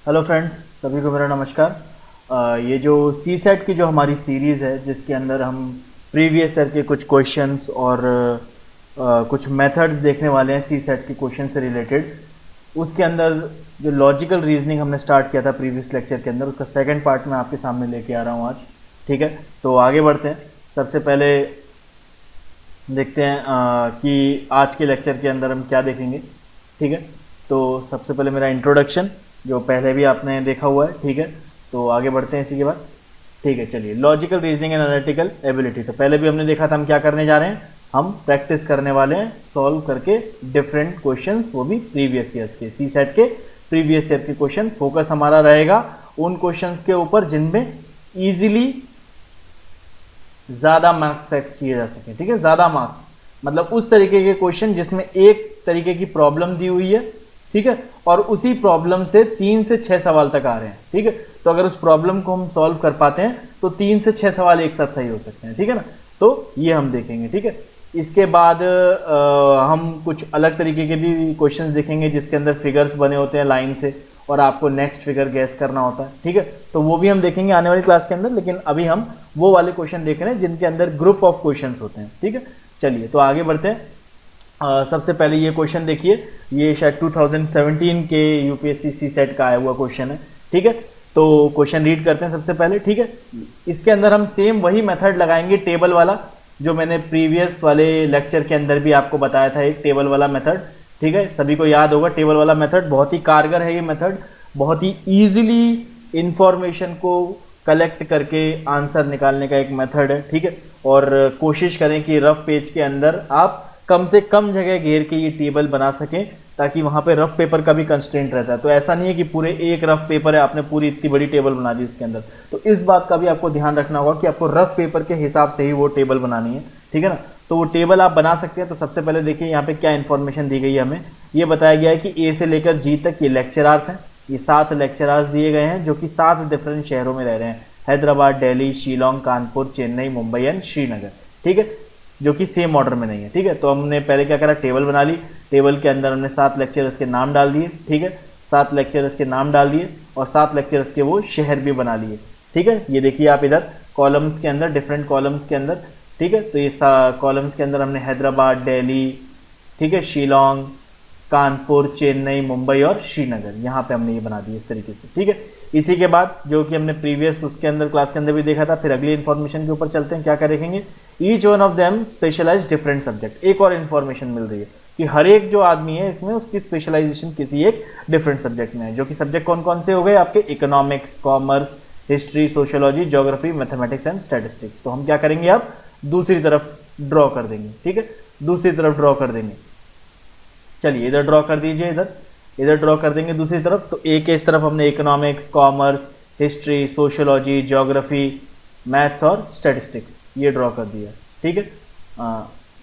Hello friends, सभी को मेरा नमस्कार। ये जो सी सेट की जो हमारी सीरीज़ है जिसके अंदर हम प्रीवियस ईयर के कुछ क्वेश्चंस और कुछ मेथड्स देखने वाले हैं सी सेट के क्वेश्चन से रिलेटेड। उसके अंदर जो लॉजिकल रीजनिंग हमने स्टार्ट किया था प्रीवियस लेक्चर के अंदर, उसका सेकंड पार्ट मैं आपके सामने लेके आ रहा हूँ आज। ठीक है, तो आगे बढ़ते हैं। सबसे पहले देखते हैं कि आज के लेक्चर के अंदर हम क्या देखेंगे। ठीक है, तो सबसे पहले मेरा इंट्रोडक्शन जो पहले भी आपने देखा हुआ है। ठीक है, तो आगे बढ़ते हैं इसी के बाद। ठीक है, चलिए, logical reasoning and analytical ability. तो पहले भी हमने देखा था हम क्या करने जा रहे हैं, हम प्रैक्टिस करने वाले हैं सॉल्व करके डिफरेंट क्वेश्चंस, वो भी प्रीवियस ईयर्स के, सी सेट के प्रीवियस ईयर के क्वेश्चन। फोकस हमारा रहेगा उन क्वेश्चंस के ऊपर जिनमें इजीली ज्यादा मार्क्स फैक्स किए जा सके। ठीक है, ज्यादा मार्क्स मतलब उस तरीके के क्वेश्चन जिसमें एक तरीके की प्रॉब्लम दी हुई है। ठीक है, और उसी प्रॉब्लम से 3 से 6 सवाल तक आ रहे हैं। ठीक है, तो अगर उस प्रॉब्लम को हम सॉल्व कर पाते हैं तो 3 से 6 सवाल एक साथ सही हो सकते हैं। ठीक है ना, तो ये हम देखेंगे। ठीक है, इसके बाद हम कुछ अलग तरीके के भी क्वेश्चंस देखेंगे जिसके अंदर फिगर्स बने होते हैं लाइन से और आपको नेक्स्ट फिगर गैस करना होता है। ठीक है, तो वो भी हम देखेंगे आने वाली क्लास के अंदर, लेकिन अभी हम वो वाले क्वेश्चन देख रहे हैं जिनके अंदर ग्रुप ऑफ क्वेश्चंस होते हैं। ठीक है, चलिए तो आगे बढ़ते हैं। सबसे पहले ये क्वेश्चन देखिए, ये शायद 2017 के यूपीएससी सी सेट का आया हुआ क्वेश्चन है। ठीक है, तो क्वेश्चन रीड करते हैं सबसे पहले। ठीक है, इसके अंदर हम सेम वही मेथड लगाएंगे, टेबल वाला, जो मैंने प्रीवियस वाले लेक्चर के अंदर भी आपको बताया था, एक टेबल वाला मेथड। ठीक है, सभी को याद होगा टेबल वाला मेथड, बहुत ही कारगर है ये मेथड, बहुत ही ईजिली इंफॉर्मेशन को कलेक्ट करके आंसर निकालने का एक मेथड है। ठीक है, और कोशिश करें कि रफ पेज के अंदर आप कम से कम जगह घेर के ये टेबल बना सकें, ताकि वहां पे रफ पेपर का भी कंस्ट्रेंट रहता है। तो ऐसा नहीं है कि पूरे एक रफ पेपर है, आपने पूरी इतनी बड़ी टेबल बना दी उसके अंदर। तो इस बात का भी आपको ध्यान रखना होगा कि आपको रफ पेपर के हिसाब से ही वो टेबल बनानी है। ठीक है ना, तो वो टेबल आप बना सकते हैं। तो सबसे पहले देखिए यहाँ पे क्या इन्फॉर्मेशन दी गई है हमें। ये बताया गया है कि ए से लेकर जी तक ये लेक्चरार्स हैं। ये 7 लेक्चरार्स दिए गए हैं जो कि 7 डिफरेंट शहरों में रह रहे हैं, हैदराबाद, दिल्ली, शिलोंग, कानपुर, चेन्नई, मुंबई एंड श्रीनगर। ठीक है, जो कि सेम ऑर्डर में नहीं है। ठीक है, तो हमने पहले क्या करा, टेबल बना ली। टेबल के अंदर हमने 7 लेक्चरर्स के नाम डाल दिए। ठीक है, 7 लेक्चरर्स के नाम डाल दिए और 7 लेक्चरर्स के वो शहर भी बना लिए। ठीक है, ये देखिए आप इधर कॉलम्स के अंदर, डिफरेंट कॉलम्स के अंदर। ठीक है, तो ये कॉलम्स के अंदर हमने हैदराबाद, दिल्ली, ठीक है, शिलोंग, कानपुर, चेन्नई, मुंबई और श्रीनगर, यहाँ पे हमने ये बना दी इस तरीके से। ठीक है, इसी के बाद जो कि हमने प्रीवियस उसके अंदर क्लास के अंदर भी देखा था, फिर अगली इन्फॉर्मेशन के ऊपर चलते हैं। क्या क्या देखेंगे, each one of them specialise different subject. एक और इन्फॉर्मेशन मिल रही है कि हर एक जो आदमी है इसमें उसकी स्पेशलाइजेशन किसी एक डिफरेंट सब्जेक्ट में है, जो कि सब्जेक्ट कौन कौन से हो गए आपके, economics, commerce, history, sociology, geography, mathematics and statistics. तो हम क्या करेंगे, अब दूसरी तरफ ड्रॉ कर देंगे। ठीक है, दूसरी तरफ ड्रॉ कर देंगे। चलिए इधर ड्रॉ कर दीजिए, इधर ड्रॉ कर देंगे दूसरी तरफ। तो एक इस तरफ हमने economics, commerce, history, sociology, geography, maths और स्टैटिस्टिक्स ये ड्रॉ कर दिया। ठीक है,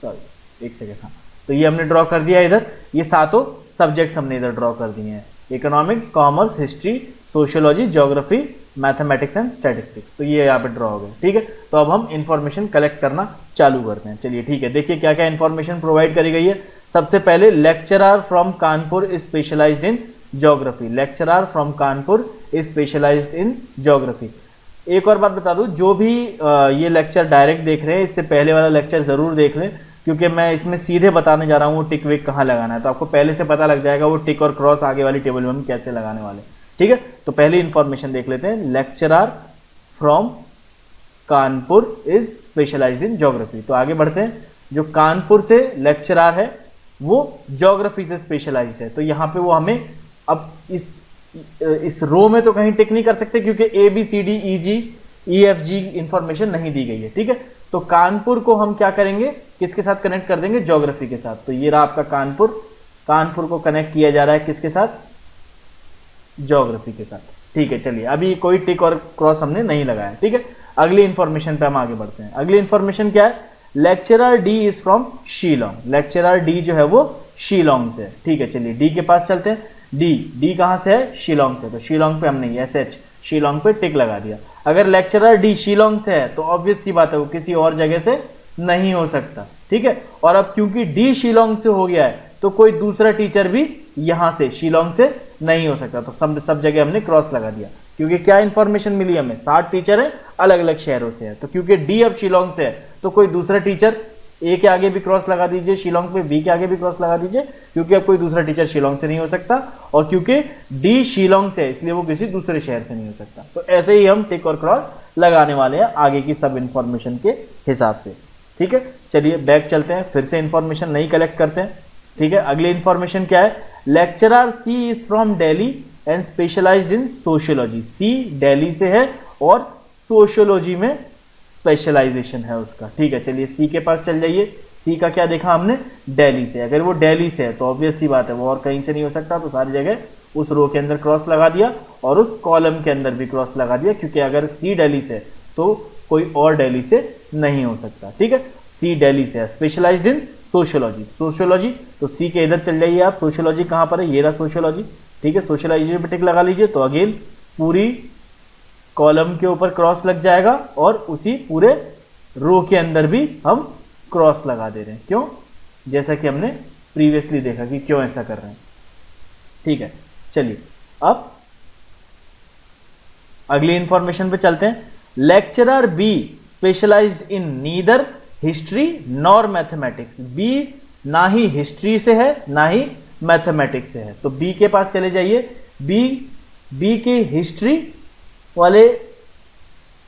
सॉरी एक सेकेंड, हाँ, तो ये हमने ड्रॉ कर दिया इधर। ये सातों सब्जेक्ट्स हमने इधर ड्रॉ कर दिए हैं, economics, commerce, history, sociology, geography, mathematics and statistics. तो ये यहाँ पे ड्रॉ हो गए। ठीक है, तो अब हम इंफॉर्मेशन कलेक्ट करना चालू करते हैं। चलिए ठीक है, देखिए क्या क्या इंफॉर्मेशन प्रोवाइड करी गई है। सबसे पहले lecturer from Kanpur is specialised in geography, lecturer from Kanpur is specialised in geography. एक और बात बता दूं, जो भी ये लेक्चर डायरेक्ट देख रहे हैं, इससे पहले वाला लेक्चर जरूर देख लें, क्योंकि मैं इसमें सीधे बताने जा रहा हूँ वो टिक विक कहाँ लगाना है। तो आपको पहले से पता लग जाएगा वो टिक और क्रॉस आगे वाली टेबल में हम कैसे लगाने वाले। ठीक है, तो पहले इंफॉर्मेशन देख लेते हैं, lecturer from Kanpur is specialised in geography. तो आगे बढ़ते हैं, जो कानपुर से लेक्चरर है वो ज्योग्राफी से स्पेशलाइज्ड है। तो यहाँ पे वो हमें अब इस रो में तो कहीं टिक नहीं कर सकते, क्योंकि A B C D E G E F G information नहीं दी गई है। ठीक है, तो कानपुर को हम क्या करेंगे, किसके साथ कनेक्ट कर देंगे, ज्योग्राफी के साथ। तो ये रहा आपका कानपुर, कानपुर को कनेक्ट किया जा रहा है किसके साथ, ज्योग्राफी के साथ। ठीक है, चलिए अभी कोई टिक और क्रॉस हमने नहीं लगाया। ठीक है, अगली इंफॉर्मेशन पे हम आगे बढ़ते हैं। अगली इंफॉर्मेशन क्या है, lecturer D is from Shillong, lecturer D जो है वो शिलोंग से। ठीक है, चलिए डी के पास चलते हैं। डी कहां से है, शिलोंग से। तो शिलोंग पे हमने एस एच शिलोंग पे टिक लगा दिया। अगर लेक्चरर डी शिलोंग से है तो ऑब्वियस सी बात है वो किसी और जगह से नहीं हो सकता। ठीक है, और अब क्योंकि डी शिलोंग से हो गया है तो कोई दूसरा टीचर भी यहां से शिलोंग से नहीं हो सकता, तो सब जगह हमने क्रॉस लगा दिया। क्योंकि क्या इंफॉर्मेशन मिली हमें, 60 टीचर है, अलग अलग शहरों से है, तो क्योंकि डी अब शिलोंग से है तो कोई दूसरा टीचर ए के आगे भी क्रॉस लगा दीजिए शिलोंग पे, बी के आगे भी क्रॉस लगा दीजिए, क्योंकि अब कोई दूसरा टीचर शिलोंग से नहीं हो सकता, और क्योंकि डी शिलोंग से है इसलिए वो किसी दूसरे शहर से नहीं हो सकता। तो ऐसे ही हम टिक और क्रॉस लगाने वाले हैं आगे की सब इंफॉर्मेशन के हिसाब से। ठीक है, चलिए बैक चलते हैं, फिर से इंफॉर्मेशन नहीं कलेक्ट करते हैं। ठीक है, अगली इंफॉर्मेशन क्या है, lecturer C is from Delhi and specialized in sociology. C Delhi से है और सोशियोलॉजी में स्पेशलाइजेशन है उसका। ठीक है, चलिए सी के पास चल जाइए। सी का क्या देखा हमने, दिल्ली से। अगर वो दिल्ली से है तो ऑब्वियस सी बात है वो और कहीं से नहीं हो सकता, तो सारी जगह उस रो के अंदर क्रॉस लगा दिया और उस कॉलम के अंदर भी क्रॉस लगा दिया, क्योंकि अगर सी दिल्ली से तो कोई और दिल्ली से नहीं हो सकता। ठीक है, सी दिल्ली से है, स्पेशलाइज्ड इन सोशियोलॉजी। सोशियोलॉजी तो सी के इधर चल जाइए आप, सोशियोलॉजी कहां पर है, ये रहा सोशियोलॉजी। ठीक है, सोशलाइजेशन पे टिक लगा लीजिए, तो अगेन पूरी कॉलम के ऊपर क्रॉस लग जाएगा और उसी पूरे रो के अंदर भी हम क्रॉस लगा दे रहे हैं। क्यों, जैसा कि हमने प्रीवियसली देखा कि क्यों ऐसा कर रहे हैं। ठीक है, चलिए अब अगली इंफॉर्मेशन पे चलते हैं। Lecturer B specialized in neither history nor mathematics. B ना ही हिस्ट्री से है ना ही मैथमेटिक्स से है, तो बी के पास चले जाइए। बी के हिस्ट्री वाले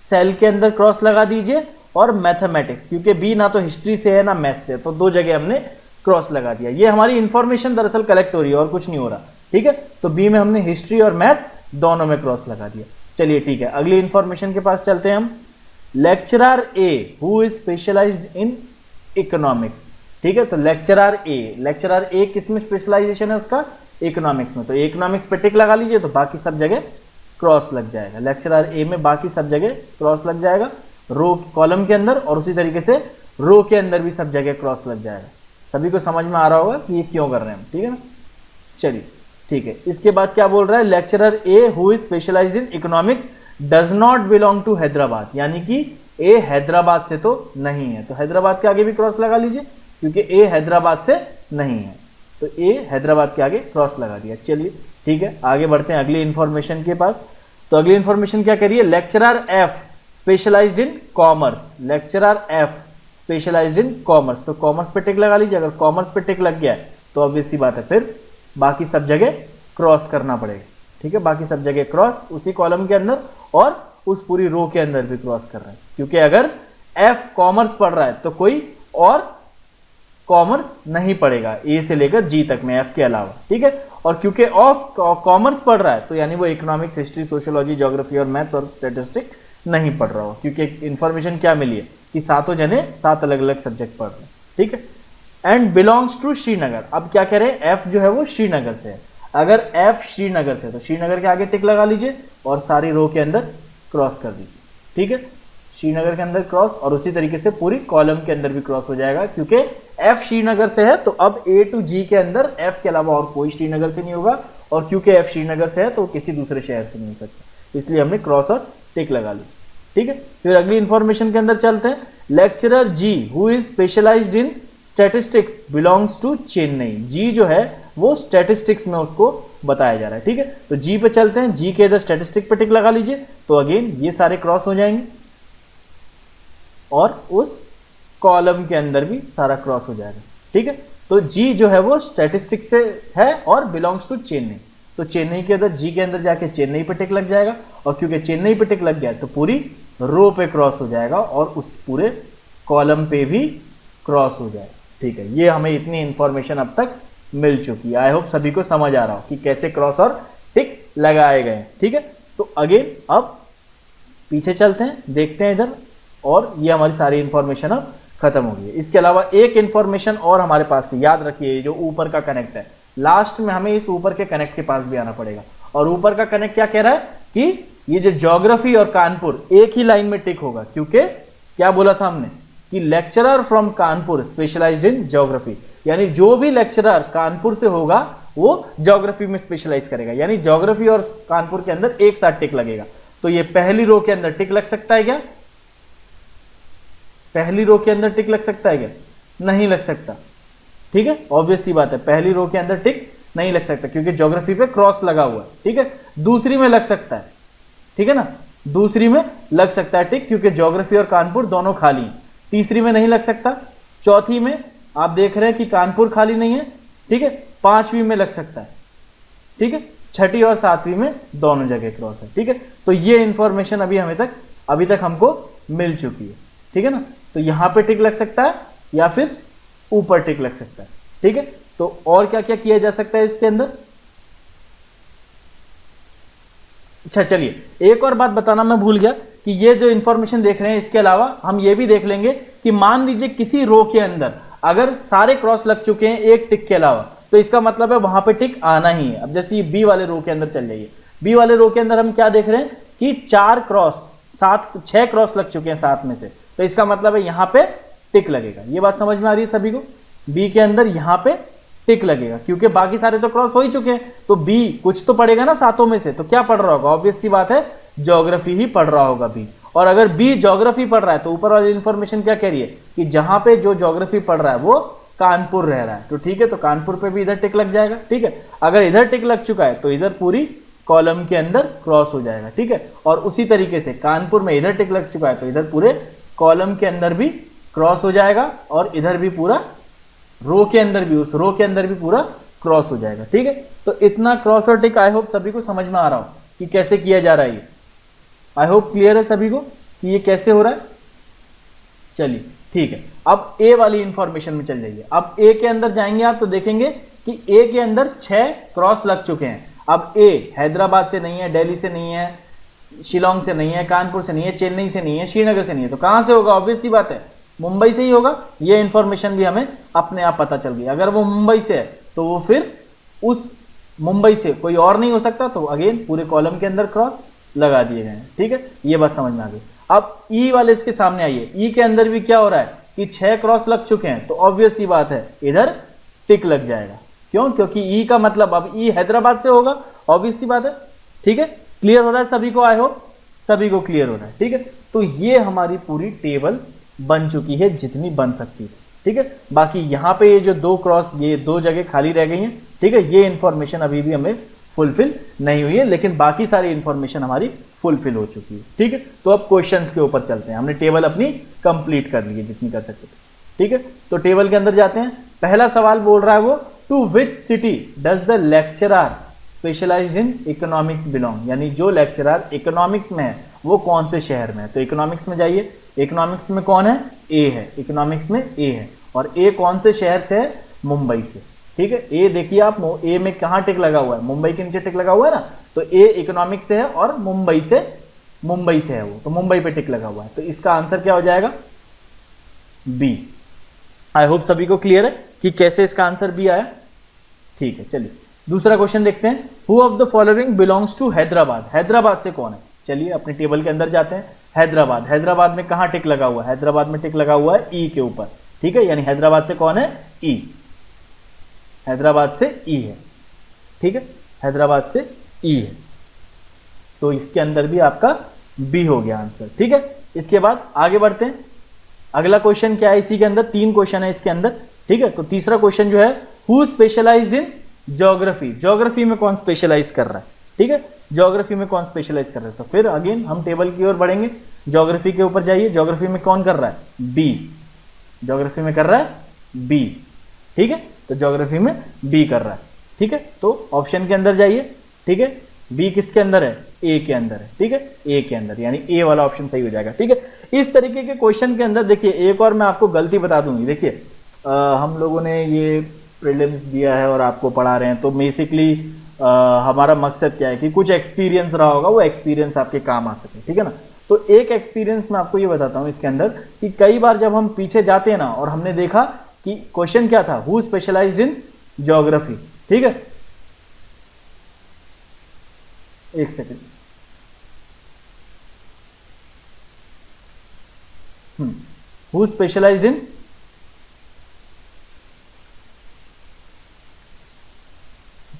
सेल के अंदर क्रॉस लगा दीजिए और मैथमेटिक्स, क्योंकि बी ना तो हिस्ट्री से है ना मैथ्स से, तो दो जगह हमने क्रॉस लगा दिया। ये हमारी इंफॉर्मेशन दरअसल कलेक्ट हो रही है और कुछ नहीं हो रहा। ठीक है, तो बी में हमने हिस्ट्री और मैथ्स दोनों में क्रॉस लगा दिया। चलिए ठीक है, अगली इंफॉर्मेशन के पास चलते हैं हम। Lecturer A who is specialised in economics. ठीक है, तो लेक्चरर ए किस में स्पेशलाइजेशन है उसका, इकोनॉमिक्स में, तो इकोनॉमिक्स पे टिक लगा लीजिए, तो बाकी सब जगह क्रॉस लग जाएगा। लेक्चरर ए में बाकी सब जगह क्रॉस लग जाएगा, रो कॉलम के अंदर, और उसी तरीके से रो के अंदर भी सब जगह क्रॉस लग जाएगा। सभी को समझ में आ रहा होगा कि ये क्यों कर रहे हैं हम। ठीक है ना, चलिए ठीक है। इसके बाद क्या बोल रहा है, lecturer A who is specialised in economics does not belong to Hyderabad, यानी कि ए हैदराबाद से तो नहीं है, तो हैदराबाद के आगे भी क्रॉस लगा लीजिए, क्योंकि ए हैदराबाद से नहीं है, तो ए हैदराबाद के आगे क्रॉस लगा दिया। चलिए ठीक है, आगे बढ़ते हैं अगली इंफॉर्मेशन के पास। तो अगली इंफॉर्मेशन क्या करिए, lecturer F specialised in commerce. Lecturer F specialised in commerce, तो कॉमर्स पे टिक लगा लीजिए। अगर कॉमर्स पे टिक लग गया है तो ऑब्वियस सी बात है फिर बाकी सब जगह क्रॉस करना पड़ेगा। ठीक है, बाकी सब जगह क्रॉस, उसी कॉलम के अंदर और उस पूरी रो के अंदर भी क्रॉस कर रहे हैं, क्योंकि अगर एफ कॉमर्स पढ़ रहा है तो कोई और कॉमर्स नहीं पढ़ेगा ए से लेकर जी तक में, एफ के अलावा। ठीक है, और क्योंकि ऑफ कॉमर्स पढ़ रहा है तो यानी वो इकोनॉमिक्स, हिस्ट्री, सोशियोलॉजी, ज्योग्राफी और मैथ्स और स्टैटिस्टिक्स नहीं पढ़ रहा हो, क्योंकि इंफॉर्मेशन क्या मिली है कि सातों जने 7 अलग अलग सब्जेक्ट पढ़ रहे हैं। ठीक है, एंड बिलोंग्स टू श्रीनगर। अब क्या कह रहे हैं, एफ जो है वो श्रीनगर से है। अगर एफ श्रीनगर से, तो श्रीनगर के आगे टिक लगा लीजिए और सारी रो के अंदर क्रॉस कर दीजिए। ठीक है, श्रीनगर के अंदर क्रॉस, और उसी तरीके से पूरी कॉलम के अंदर भी क्रॉस हो जाएगा, क्योंकि एफ श्रीनगर से है तो अब ए टू जी के अंदर एफ के अलावा और कोई श्रीनगर से नहीं होगा, और क्योंकि एफ श्रीनगर से है तो किसी दूसरे शहर से नहीं हो सकता, इसलिए हमने क्रॉस और टिक लगा ली। ठीक है, फिर अगली इंफॉर्मेशन के अंदर चलते हैं। Lecturer G who is specialised in statistics belongs to Chennai. G जो है वो स्टैटिस्टिक्स में उसको बताया जा रहा है। ठीक है, तो जी पे चलते हैं, जी के इधर स्टैटिस्टिक पे टिक लगा लीजिए, तो अगेन ये सारे क्रॉस हो जाएंगे और उस कॉलम के अंदर भी सारा क्रॉस हो जाएगा। ठीक है, तो जी जो है वो स्टैटिस्टिक्स से है और बिलोंग्स टू चेन्नई, तो चेन्नई के अंदर जी के अंदर जाके चेन्नई पे टिक लग जाएगा, और क्योंकि चेन्नई पे टिक लग गया तो पूरी रो पे क्रॉस हो जाएगा और उस पूरे कॉलम पे भी क्रॉस हो जाएगा। ठीक है, ये हमें इतनी इंफॉर्मेशन अब तक मिल चुकी है। आई होप सभी को समझ आ रहा हो कि कैसे क्रॉस और टिक लगाए गए। ठीक है, तो अगेन अब पीछे चलते हैं, देखते हैं इधर, और ये हमारी सारी इंफॉर्मेशन अब खत्म हो गई है। इसके अलावा एक इंफॉर्मेशन और हमारे पास थी, याद रखिए, जो ऊपर का कनेक्ट है, लास्ट में हमें इस ऊपर के कनेक्ट के पास भी आना पड़ेगा। और ऊपर का कनेक्ट क्या कह रहा है कि ये जो ज्योग्राफी और कानपुर एक ही लाइन में टिक होगा, क्योंकि क्या बोला था हमने कि lecturer from Kanpur specialised in geography, यानी जो भी लेक्चरर कानपुर से होगा वो ज्योग्राफी में स्पेशलाइज करेगा, यानी ज्योग्राफी और कानपुर के अंदर एक साथ टिक लगेगा। तो ये पहली रो के अंदर टिक लग सकता है क्या, पहली रो के अंदर टिक लग सकता है क्या, नहीं लग सकता। ठीक है, ऑब्वियस सी बात है, पहली रो के अंदर टिक नहीं लग सकता क्योंकि ज्योग्राफी पे क्रॉस लगा हुआ है, ठीक है। दूसरी में लग सकता है, ठीक है ना, दूसरी में लग सकता है टिक, क्योंकि ज्योग्राफी और कानपुर दोनों खाली हैं। तीसरी में नहीं लग सकता। चौथी में आप देख रहे हैं कि कानपुर खाली नहीं है, ठीक है। पांचवी में लग सकता है, ठीक है। छठी और सातवीं में दोनों जगह क्रॉस है, ठीक है। तो ये इंफॉर्मेशन अभी तक हमको मिल चुकी है, ठीक है ना। तो यहां पे टिक लग सकता है या फिर ऊपर टिक लग सकता है, ठीक है। तो और क्या क्या किया जा सकता है इसके अंदर? अच्छा चलिए, एक और बात बताना मैं भूल गया कि ये जो इंफॉर्मेशन देख रहे हैं इसके अलावा हम ये भी देख लेंगे कि मान लीजिए किसी रो के अंदर अगर सारे क्रॉस लग चुके हैं एक टिक के अलावा, तो इसका मतलब है वहां पे टिक आना ही है। अब जैसे ये बी वाले रो के अंदर चल जाइए, बी वाले रो के अंदर हम क्या देख रहे हैं कि 6 क्रॉस लग चुके हैं 7 में से, तो इसका मतलब है यहां पे टिक लगेगा। ये बात समझ में आ रही है सभी को? बी के अंदर यहां पे टिक लगेगा क्योंकि बाकी सारे तो क्रॉस हो ही चुके हैं, तो बी कुछ तो पढ़ेगा ना सातों में से, तो क्या पढ़ रहा होगा? ऑब्वियस सी बात है, ज्योग्राफी ही पढ़ रहा होगा बी। और अगर बी ज्योग्राफी पढ़ रहा है तो ऊपर वाली इंफॉर्मेशन क्या कह रही है कि जहां पे जो ज्योग्राफी पढ़ रहा है वो कानपुर रह रहा है, तो ठीक है, तो कानपुर पे भी इधर टिक लग जाएगा, ठीक है। अगर इधर टिक लग चुका है तो इधर पूरी कॉलम के अंदर क्रॉस हो जाएगा, ठीक है। और उसी तरीके से कानपुर में इधर टिक लग चुका है तो इधर पूरे कॉलम के अंदर भी क्रॉस हो जाएगा, और इधर भी पूरा रो के अंदर भी, उस रो के अंदर भी पूरा क्रॉस हो जाएगा, ठीक है। तो इतना क्रॉस और टिक आई होप सभी को समझ में आ रहा हो कि कैसे किया जा रहा है ये। आई होप क्लियर है सभी को कि ये कैसे हो रहा है। चलिए ठीक है, अब ए वाली इंफॉर्मेशन में चल जाइए। अब ए के अंदर जाएंगे आप तो देखेंगे कि ए के अंदर 6 क्रॉस लग चुके हैं। अब ए हैदराबाद से नहीं है, दिल्ली से नहीं है, शिलोंग से नहीं है, कानपुर से नहीं है, चेन्नई से नहीं है, श्रीनगर से नहीं है, तो कहां से होगा? ऑब्वियस सी बात है, मुंबई से ही होगा। ये इंफॉर्मेशन भी हमें अपने आप पता चल गई। अगर वो मुंबई से है तो वो फिर उस मुंबई से कोई और नहीं हो सकता, तो अगेन पूरे कॉलम के अंदर क्रॉस लगा दिए गए हैं, ठीक है। ये बात समझ में आ गई। अब ई वाले इसके सामने आइए, ई के अंदर भी क्या हो रहा है कि 6 क्रॉस लग चुके हैं, तो ऑब्वियस सी बात है इधर टिक लग जाएगा। क्यों? क्योंकि ई का मतलब अब ई हैदराबाद से होगा, ऑब्वियस सी बात है, ठीक है। क्लियर हो रहा है सभी को? आई होप सभी को क्लियर हो रहा है, ठीक है। तो ये हमारी पूरी टेबल बन चुकी है जितनी बन सकती है, ठीक है। बाकी यहाँ पे ये जो 2 क्रॉस, ये 2 जगह खाली रह गई हैं, ठीक है। ये इंफॉर्मेशन अभी भी हमें फुलफिल नहीं हुई है, लेकिन बाकी सारी इंफॉर्मेशन हमारी फुलफिल हो चुकी है, ठीक है। तो अब क्वेश्चंस के ऊपर चलते हैं। हमने टेबल अपनी कंप्लीट कर ली है जितनी कर सकते थे, ठीक है। तो टेबल के अंदर जाते हैं। पहला सवाल बोल रहा है वो, to which city does the lecturer specialised in economics belong, यानी जो लेक्चरर इकोनॉमिक्स में है वो कौन से शहर में है। तो इकोनॉमिक्स में जाइए, इकोनॉमिक्स में कौन है? ए है, इकोनॉमिक्स में ए है, और ए कौन से शहर से है? मुंबई से, ठीक है। ए देखिए आप, ए में कहां टिक लगा हुआ है? मुंबई के नीचे टिक लगा हुआ है ना, तो ए इकोनॉमिक्स से है और मुंबई से है वो, तो मुंबई पे टिक लगा हुआ है। तो इसका आंसर क्या हो जाएगा? बी। आई होप सभी को क्लियर है कि कैसे इसका आंसर बी आया, ठीक है। चलिए दूसरा क्वेश्चन देखते हैं। Who of the following belongs to Hyderabad, Hyderabad से कौन है? चलिए अपने टेबल के अंदर जाते हैं। हैदराबाद, हैदराबाद में कहां टिक लगा हुआ है? हैदराबाद में टिक लगा हुआ है ई के ऊपर, ठीक है। यानी हैदराबाद से कौन है? ई, हैदराबाद से ई है, ठीक है। हैदराबाद से ई है, तो इसके अंदर भी आपका बी हो गया आंसर, ठीक है। इसके बाद आगे बढ़ते हैं। अगला क्वेश्चन क्या है इसी के अंदर? 3 क्वेश्चन है इसके अंदर, ठीक है। तो तीसरा क्वेश्चन जो है, who specialised in geography, geography में कौन स्पेशलाइज कर रहा है, ठीक है। ज्योग्राफी में कौन स्पेशलाइज कर रहा है? तो फिर अगेन हम टेबल की ओर बढ़ेंगे। ज्योग्राफी के ऊपर जाइए। ज्योग्राफी में कौन कर रहा है? बी, ज्योग्राफी में कर रहा है बी, ठीक है। तो ज्योग्राफी में बी कर रहा है, ठीक है। तो ऑप्शन के अंदर जाइए, ठीक है। बी किसके अंदर है? ए के अंदर है, ठीक है, ए के अंदर, यानी ए वाला ऑप्शन सही हो जाएगा, ठीक है। इस तरीके के क्वेश्चन के अंदर देखिए, एक और मैं आपको गलती बता दूंगी। देखिए हम लोगों ने ये प्रीलिम्स दिया है और आपको पढ़ा रहे हैं, तो बेसिकली हमारा मकसद क्या है कि कुछ एक्सपीरियंस रहा होगा, वो एक्सपीरियंस आपके काम आ सके, ठीक है ना। तो एक एक्सपीरियंस मैं आपको ये बताता हूँ इसके अंदर कि कई बार जब हम पीछे जाते हैं ना और हमने देखा कि क्वेश्चन क्या था, हु स्पेशलाइज्ड इन ज्योग्राफी, ठीक है। एक सेकेंड, हु स्पेशलाइज्ड इन,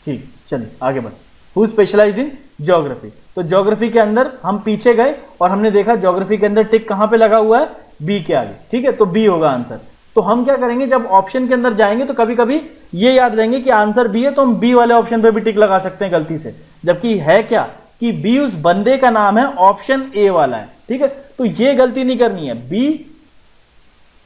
ठीक, चलिए आगे बढ़। हु स्पेशलाइज्ड इन ज्योग्राफी, तो ज्योग्राफी के अंदर हम पीछे गए और हमने देखा ज्योग्राफी के अंदर टिक कहां पे लगा हुआ है? बी के आगे, ठीक है। तो बी होगा आंसर। तो हम क्या करेंगे, जब ऑप्शन के अंदर जाएंगे तो कभी कभी ये याद रहेंगे कि आंसर बी है, तो हम बी वाले ऑप्शन पे भी टिक लगा सकते हैं गलती से, जबकि है क्या कि बी उस बंदे का नाम है, ऑप्शन ए वाला है। ठीक है, तो ये गलती नहीं करनी है, बी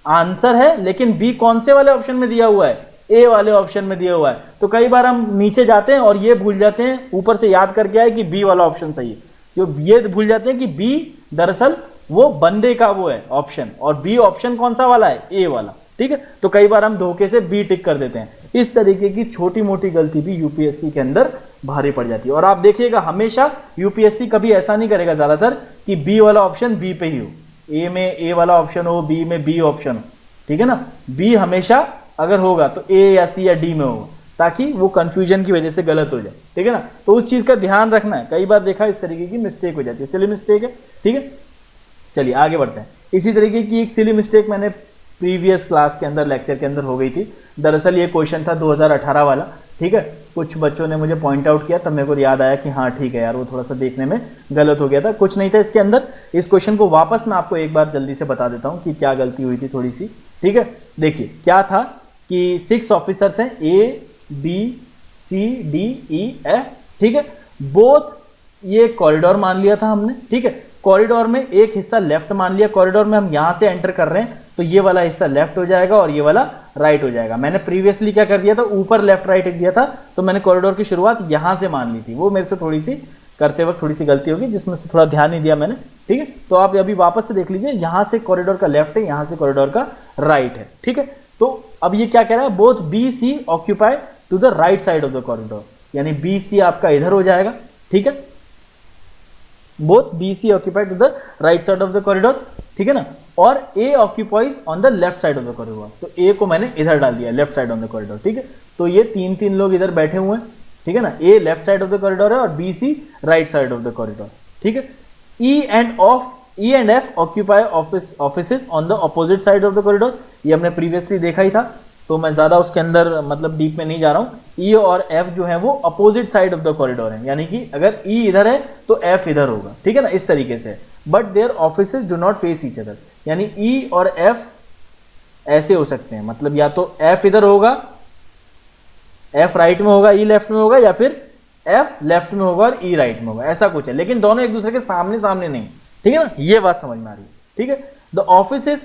आंसर है लेकिन बी कौन से वाले ऑप्शन में दिया हुआ है, ए वाले ऑप्शन में दिया हुआ है। तो कई बार हम नीचे जाते हैं और ये भूल जाते हैं, ऊपर से याद करके आए कि बी वाला ऑप्शन सही है, जो ये भूल जाते हैं कि बी दरअसल वो बंदे का वो है ऑप्शन, और बी ऑप्शन कौन सा वाला है, ए वाला। ठीक है, तो कई बार हम धोखे से बी टिक कर देते हैं। इस तरीके की छोटी मोटी गलती भी यूपीएससी के अंदर भारी पड़ जाती है। और आप देखिएगा हमेशा यूपीएससी कभी ऐसा नहीं करेगा ज्यादातर कि बी वाला ऑप्शन बी पे ही हो, ए में ए वाला ऑप्शन हो, बी में बी ऑप्शन हो। ठीक है ना, बी हमेशा अगर होगा तो ए या सी या डी में होगा, ताकि वो कंफ्यूजन की वजह से गलत हो जाए। ठीक है ना, तो उस चीज का ध्यान रखना है। कई बार देखा इस तरीके की मिस्टेक हो जाती है, सिली मिस्टेक है। ठीक है, चलिए आगे बढ़ते हैं। इसी तरीके की एक सिली मिस्टेक मैंने प्रीवियस क्लास के अंदर लेक्चर के अंदर हो गई थी। दरअसल ये क्वेश्चन था 2018 वाला। ठीक है, कुछ बच्चों ने मुझे पॉइंट आउट किया, तब मेरे को याद आया कि हाँ ठीक है यार, वो थोड़ा सा देखने में गलत हो गया था, कुछ नहीं था इसके अंदर। इस क्वेश्चन को वापस मैं आपको एक बार जल्दी से बता देता हूँ कि क्या गलती हुई थी थोड़ी सी। ठीक है, देखिए क्या था कि 6 ऑफिसर्स हैं, A B C D E F. ठीक है, बोथ ये कॉरिडोर मान लिया था हमने। ठीक है, कॉरिडोर में एक हिस्सा लेफ्ट मान लिया, कॉरिडोर में हम यहां से एंटर कर रहे हैं तो ये वाला हिस्सा लेफ्ट हो जाएगा और ये वाला राइट हो जाएगा। मैंने प्रीवियसली क्या कर दिया था, ऊपर लेफ्ट राइट दिया था, तो मैंने कॉरिडोर की शुरुआत यहां से मान ली थी। वो मेरे से थोड़ी सी करते वक्त थोड़ी सी गलती होगी, जिसमें से थोड़ा ध्यान नहीं दिया मैंने। ठीक है, तो आप अभी वापस से देख लीजिए, यहां से कॉरिडोर का लेफ्ट है, यहां से कॉरिडोर का राइट है। ठीक है, तो अब ये क्या कह रहा है, both B C occupy to the right side of the corridor, यानी बी सी आपका इधर हो जाएगा। ठीक है, both B C occupied to the right side of the corridor. ठीक है ना, और A occupies on the left side of the corridor, तो ए को मैंने इधर डाल दिया, left side of the corridor. ठीक है, तो ये तीन तीन लोग इधर बैठे हुए हैं। ठीक है ना, A left side of the corridor है और B C right side of the corridor. ठीक है, E and F occupy offices on the opposite side of the corridor, ये हमने प्रीवियसली देखा ही था, तो मैं ज्यादा उसके अंदर मतलब डीप में नहीं जा रहा हूं। ई और एफ जो है वो opposite side of the corridor है, यानी कि अगर ई इधर है तो एफ इधर होगा। ठीक है ना, इस तरीके से। But their offices do not face each other, यानी ई और एफ ऐसे हो सकते हैं, मतलब या तो एफ इधर होगा, एफ राइट में होगा, ई लेफ्ट में होगा, या फिर एफ लेफ्ट में होगा और ई राइट में होगा, ऐसा कुछ है। लेकिन दोनों एक दूसरे के सामने सामने नहीं। ठीक है ना, ये बात समझ में आ रही है। ठीक है, the offices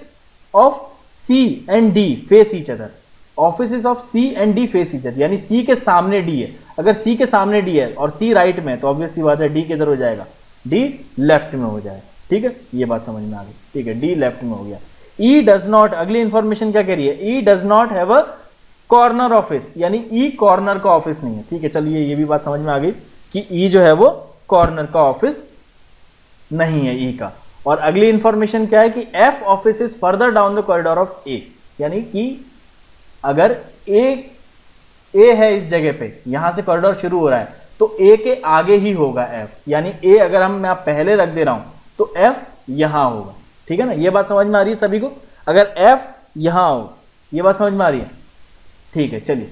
of C and D face each other, offices of C and D face each other, यानी सी के सामने डी है। अगर सी के सामने डी है और सी राइट में है तो ऑब्वियस सी बात है डी किधर हो जाएगा, डी लेफ्ट में हो जाएगा। ठीक है, ये बात समझ में आ गई। ठीक है, डी लेफ्ट में हो गया। ई डज नॉट, अगली इंफॉर्मेशन क्या कह रही है, E does not have a corner office, यानी ई कॉर्नर का ऑफिस नहीं है। ठीक है, चलिए ये भी बात समझ में आ गई कि ई जो है वो कॉर्नर का ऑफिस नहीं है ई का। और अगली इंफॉर्मेशन क्या है कि F office is further down the corridor of A, यानी कि अगर ए है इस जगह पे, यहां से कॉरिडोर शुरू हो रहा है तो ए के आगे ही होगा एफ, यानी ए अगर मैं पहले रख दे रहा हूं तो एफ यहां होगा। ठीक है ना, ये बात समझ में आ रही है सभी को, अगर एफ यहां हो, ये बात समझ में आ रही है। ठीक है, चलिए,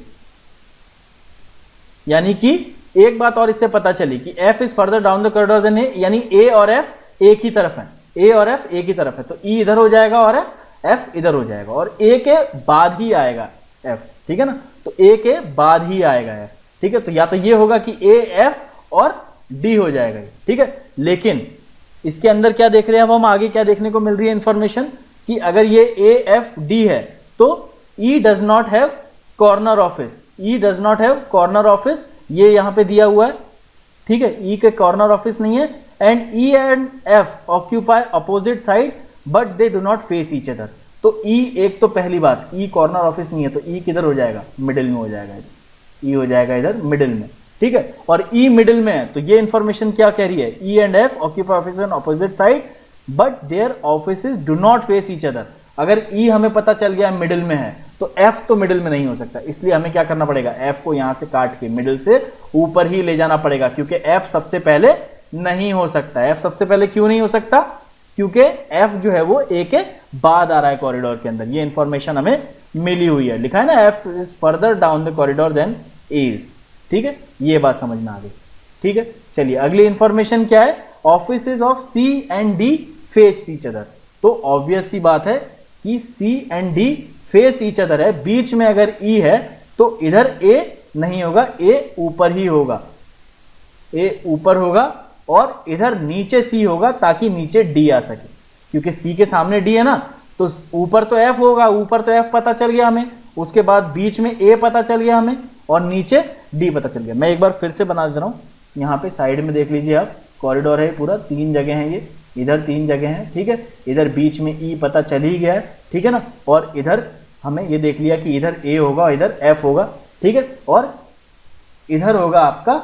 यानी कि एक बात और इससे पता चली कि F is further down the corridor then A, यानी ए और एफ एक ही तरफ है, ए और एफ एक ही तरफ है, तो ई इधर हो जाएगा और एफ इधर हो जाएगा, और ए के बाद ही आएगा एफ। ठीक है ना, तो ए के बाद ही आएगा एफ। ठीक है, तो या तो ये होगा कि ए एफ और डी हो जाएगा। ठीक है, लेकिन इसके अंदर क्या देख रहे हैं अब हम आगे, क्या देखने को मिल रही है इंफॉर्मेशन कि अगर ये ए एफ डी है तो E does not have corner office, E does not have corner office, ये यहां पे दिया हुआ है। ठीक है, ई के कॉर्नर ऑफिस नहीं है। And E and F occupy opposite side but they do not face each other, तो ई एक तो पहली बात, ई कॉर्नर ऑफिस नहीं है तो ई किधर हो जाएगा, मिडिल में हो जाएगा, ई हो जाएगा इधर मिडिल में। ठीक है, और ई मिडिल में है तो ये इंफॉर्मेशन क्या कह रही है, E and F occupy office on opposite side but their offices do not face each other. अगर ई हमें पता चल गया मिडिल में है तो एफ तो मिडिल में नहीं हो सकता, इसलिए हमें क्या करना पड़ेगा, एफ को यहां से काट के मिडिल से ऊपर ही ले जाना पड़ेगा, क्योंकि एफ सबसे पहले नहीं हो सकता। एफ सबसे पहले क्यों नहीं हो सकता, क्योंकि एफ जो है वो ए के बाद आ रहा है कॉरिडोर के अंदर, ये इंफॉर्मेशन हमें मिली हुई है, लिखा है ना F is further down the corridor then A is. ठीक है, ये बात समझ में आ गई। ठीक है, चलिए अगली इंफॉर्मेशन क्या है, offices of C and D face each other, तो ऑब्वियस सी बात है कि C and D face each other है, बीच में अगर ई है तो इधर ए नहीं होगा, ए ऊपर ही होगा, ए ऊपर होगा और इधर नीचे सी होगा ताकि नीचे डी आ सके, क्योंकि सी के सामने डी है ना, तो ऊपर तो एफ होगा, ऊपर तो एफ पता चल गया हमें, उसके बाद बीच में ए पता चल गया हमें और नीचे डी पता चल गया। मैं एक बार फिर से बना दे रहा हूँ, यहाँ पे साइड में देख लीजिए आप, कॉरिडोर है पूरा, 3 जगह हैं ये, इधर 3 जगह हैं, ठीक है, इधर बीच में ई पता चल ही गया है, ठीक है ना, और इधर हमें ये देख लिया कि इधर ए होगा और इधर एफ होगा, ठीक है, और इधर होगा आपका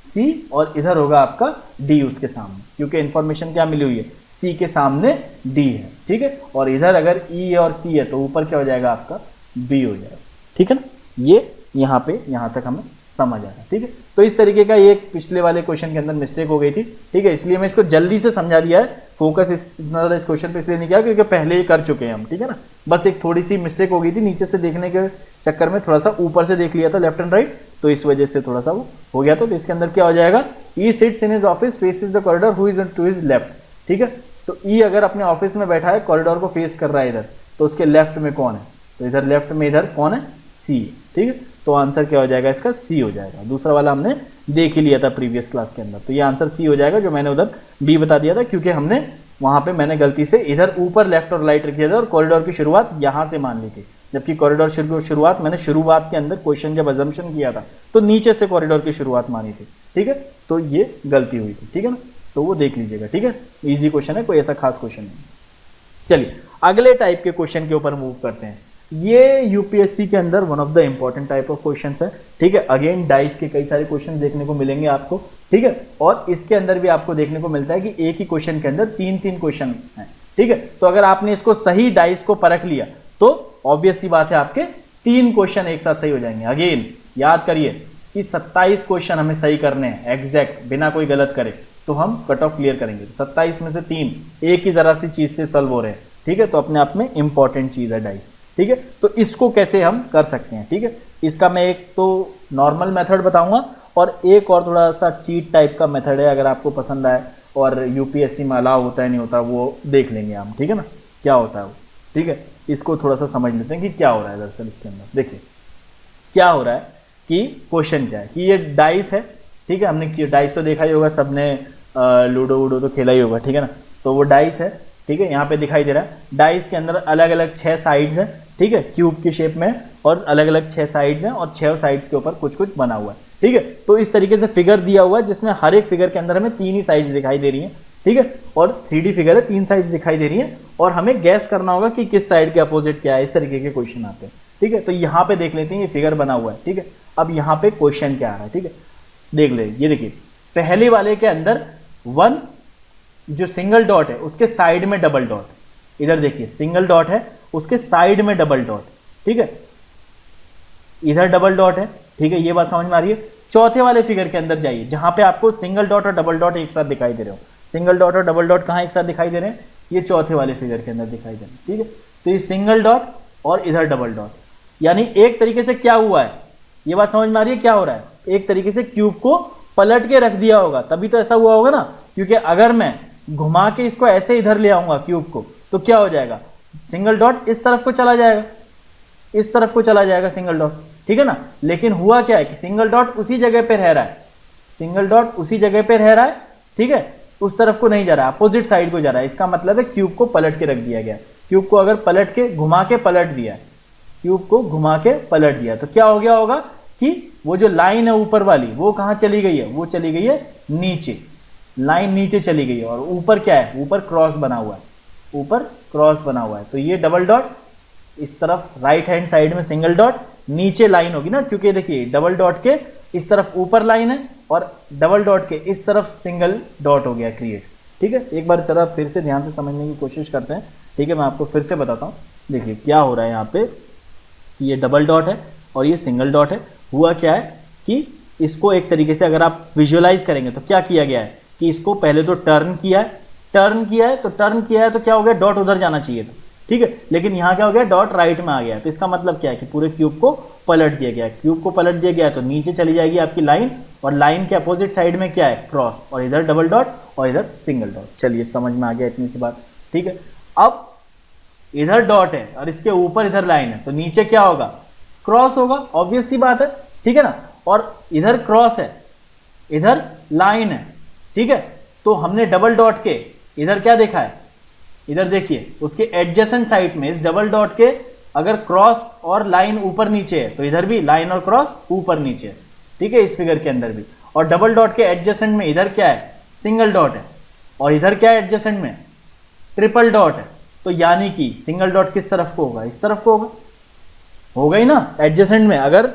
सी और इधर होगा आपका डी उसके सामने, क्योंकि इंफॉर्मेशन क्या मिली हुई है, सी के सामने डी है, ठीक है, और इधर अगर ई और सी है तो ऊपर क्या हो जाएगा आपका बी हो जाएगा, ठीक है ना। ये यहाँ पे यहाँ तक हमें समझ आ रहा है, ठीक है। तो इस तरीके का एक पिछले वाले क्वेश्चन के अंदर मिस्टेक हो गई थी, ठीक है, इसलिए मैं इसको जल्दी से समझा दिया है, फोकस इतना ज़्यादा इस क्वेश्चन पे इसलिए नहीं किया क्योंकि पहले ही कर चुके हैं हम, ठीक है ना। बस एक थोड़ी सी मिस्टेक हो गई थी, नीचे से देखने के चक्कर में थोड़ा सा ऊपर से देख लिया था लेफ्ट एंड राइट, तो इस वजह से थोड़ा सा वो हो गया। तो इसके अंदर क्या हो जाएगा, E sits in his office faces the corridor who is to his left, ठीक है। तो ई अगर अपने ऑफिस में बैठा है, कॉरिडोर को फेस कर रहा है इधर, तो उसके लेफ्ट में कौन है, तो इधर लेफ्ट में इधर कौन है, सी, ठीक है। तो आंसर क्या हो जाएगा इसका, सी हो जाएगा। दूसरा वाला हमने देख ही लिया था प्रीवियस क्लास के अंदर, तो ये आंसर सी हो जाएगा, जो मैंने उधर बी बता दिया था, क्योंकि हमने वहां पे मैंने गलती से इधर ऊपर लेफ्ट और राइट रखा था और कॉरिडोर की शुरुआत यहां से मान ली थी, जबकि कॉरिडोर शुरुआत मैंने शुरुआत के अंदर क्वेश्चन जब अजम्पशन किया था तो नीचे से कॉरिडोर की शुरुआत मानी थी, ठीक है। तो ये गलती हुई थी, ठीक है ना, तो वो देख लीजिएगा, ठीक है। इजी क्वेश्चन है, कोई ऐसा खास क्वेश्चन नहीं। चलिए अगले टाइप के क्वेश्चन के ऊपर मूव करते हैं। ये यूपीएससी के अंदर one of the important type of questions है, ठीक है। अगेन डाइस के कई सारे क्वेश्चन देखने को मिलेंगे आपको, ठीक है, और इसके अंदर भी आपको देखने को मिलता है कि एक ही क्वेश्चन के अंदर 3-3 क्वेश्चन हैं, ठीक है। तो अगर आपने इसको सही डाइस को परख लिया तो ऑब्वियस सी बात है आपके 3 क्वेश्चन एक साथ सही हो जाएंगे। अगेन याद करिए कि 27 क्वेश्चन हमें सही करने हैं एग्जैक्ट, बिना कोई गलत करे, तो हम कट ऑफ क्लियर करेंगे। 27 में से 3 एक ही जरा सी चीज से सॉल्व हो रहे हैं, ठीक है, तो अपने आप में इंपॉर्टेंट चीज है डाइस, ठीक है। तो इसको कैसे हम कर सकते हैं, ठीक है, इसका मैं एक तो नॉर्मल मेथड बताऊंगा और एक और थोड़ा सा चीट टाइप का मेथड है, अगर आपको पसंद आए और यूपीएससी में अलाउ होता है नहीं होता वो देख लेंगे हम, ठीक है ना, क्या होता है वो, ठीक है। इसको थोड़ा सा समझ लेते हैं कि क्या हो रहा है दरअसल इसके अंदर। देखिए क्या हो रहा है कि क्वेश्चन क्या है कि ये डाइस है, ठीक है, हमने डाइस तो देखा ही होगा सबने, लूडो वूडो तो खेला ही होगा, ठीक है ना। तो वो डाइस है, ठीक है, यहाँ पे दिखाई दे रहा है, डाइस के अंदर अलग अलग 6 साइड्स हैं, ठीक है, क्यूब की शेप में, और अलग अलग 6 साइड्स हैं और 6 साइड्स के ऊपर कुछ कुछ बना हुआ है, ठीक है। तो इस तरीके से फिगर दिया हुआ है जिसमें हर एक फिगर के अंदर हमें 3 ही साइड्स दिखाई दे रही हैं, ठीक है, और 3D फिगर है, 3 साइड्स दिखाई दे रही हैं और हमें गैस करना होगा कि किस साइड के अपोजिट क्या है। इस तरीके के क्वेश्चन आते हैं, ठीक है। तो यहाँ पे देख लेते हैं, ये फिगर बना हुआ है, ठीक है। अब यहाँ पे क्वेश्चन क्या आ रहा है, ठीक है, देख ले, ये देखिए पहले वाले के अंदर 1 जो सिंगल डॉट है उसके साइड में डबल डॉट, इधर देखिए सिंगल डॉट है उसके साइड में डबल डॉट, ठीक है, इधर डबल डॉट है, ठीक है, ये बात समझ में आ रही है। चौथे वाले फिगर के अंदर जाइए जहां पे आपको सिंगल डॉट और डबल डॉट एक साथ दिखाई दे रहे हो, सिंगल डॉट और डबल डॉट कहां एक साथ दिखाई दे रहे हैं, ये चौथे वाले फिगर के अंदर दिखाई दे रहे हैं, ठीक है। तो ये सिंगल डॉट और इधर डबल डॉट, यानी एक तरीके से क्या हुआ है, ये बात समझ में आ रही है क्या हो रहा है, एक तरीके से क्यूब को पलट के रख दिया होगा, तभी तो ऐसा हुआ होगा ना, क्योंकि अगर मैं घुमा के इसको ऐसे इधर ले आऊंगा क्यूब को तो क्या हो जाएगा, सिंगल डॉट इस तरफ को चला जाएगा, इस तरफ को चला जाएगा सिंगल डॉट, ठीक है ना। लेकिन हुआ क्या है कि सिंगल डॉट उसी जगह पे रह रहा है, सिंगल डॉट उसी जगह पे रह रहा है, ठीक है, उस तरफ को नहीं जा रहा है, अपोजिट साइड को जा रहा है। इसका मतलब है क्यूब को पलट के रख दिया गया, क्यूब को अगर पलट के घुमा के पलट दिया, क्यूब को घुमा के पलट दिया तो क्या हो गया होगा कि वो जो लाइन है ऊपर वाली वो कहां चली गई है, वो चली गई है नीचे, लाइन नीचे चली गई है, और ऊपर क्या है, ऊपर क्रॉस बना हुआ है, ऊपर क्रॉस बना हुआ है। तो ये डबल डॉट इस तरफ राइट हैंड साइड में सिंगल डॉट, नीचे लाइन होगी ना, क्योंकि देखिए डबल डॉट के इस तरफ ऊपर लाइन है और डबल डॉट के इस तरफ सिंगल डॉट हो गया क्रिएट, ठीक है। एक बार तरफ फिर से ध्यान से समझने की कोशिश करते हैं, ठीक है, मैं आपको फिर से बताता हूँ। देखिए क्या हो रहा है यहाँ पे, ये डबल डॉट है और ये सिंगल डॉट है। हुआ क्या है कि इसको एक तरीके से अगर आप विजुअलाइज करेंगे तो क्या किया गया है कि इसको पहले तो टर्न किया है, टर्न किया है तो क्या हो गया, डॉट उधर जाना चाहिए था, ठीक है, लेकिन यहाँ क्या हो गया, डॉट राइट में आ गया। तो इसका मतलब क्या है कि पूरे क्यूब को पलट दिया गया, क्यूब को पलट दिया गया तो नीचे चली जाएगी आपकी लाइन, और लाइन के अपोजिट साइड में क्या है, क्रॉस, और इधर डबल डॉट और इधर सिंगल डॉट। चलिए समझ में आ गया इतनी सी बात, ठीक है। अब इधर डॉट है और इसके ऊपर इधर लाइन है, तो नीचे क्या होगा, क्रॉस होगा, ऑब्वियस सी बात है, ठीक है ना। और इधर क्रॉस है, इधर लाइन है, ठीक है। तो हमने डबल डॉट के इधर क्या देखा है, इधर देखिए उसके एडजेसेंट साइड में इस डबल डॉट के अगर क्रॉस और लाइन ऊपर नीचे है तो इधर भी लाइन और क्रॉस ऊपर नीचे है, ठीक है, इस फिगर के अंदर भी। और डबल डॉट के एडजेसेंट में इधर क्या है, सिंगल डॉट है, और इधर क्या है एडजेसेंट में, ट्रिपल डॉट है। तो यानी कि सिंगल डॉट किस तरफ को होगा, इस तरफ को होगा, होगा ही ना। एडजेसेंट में अगर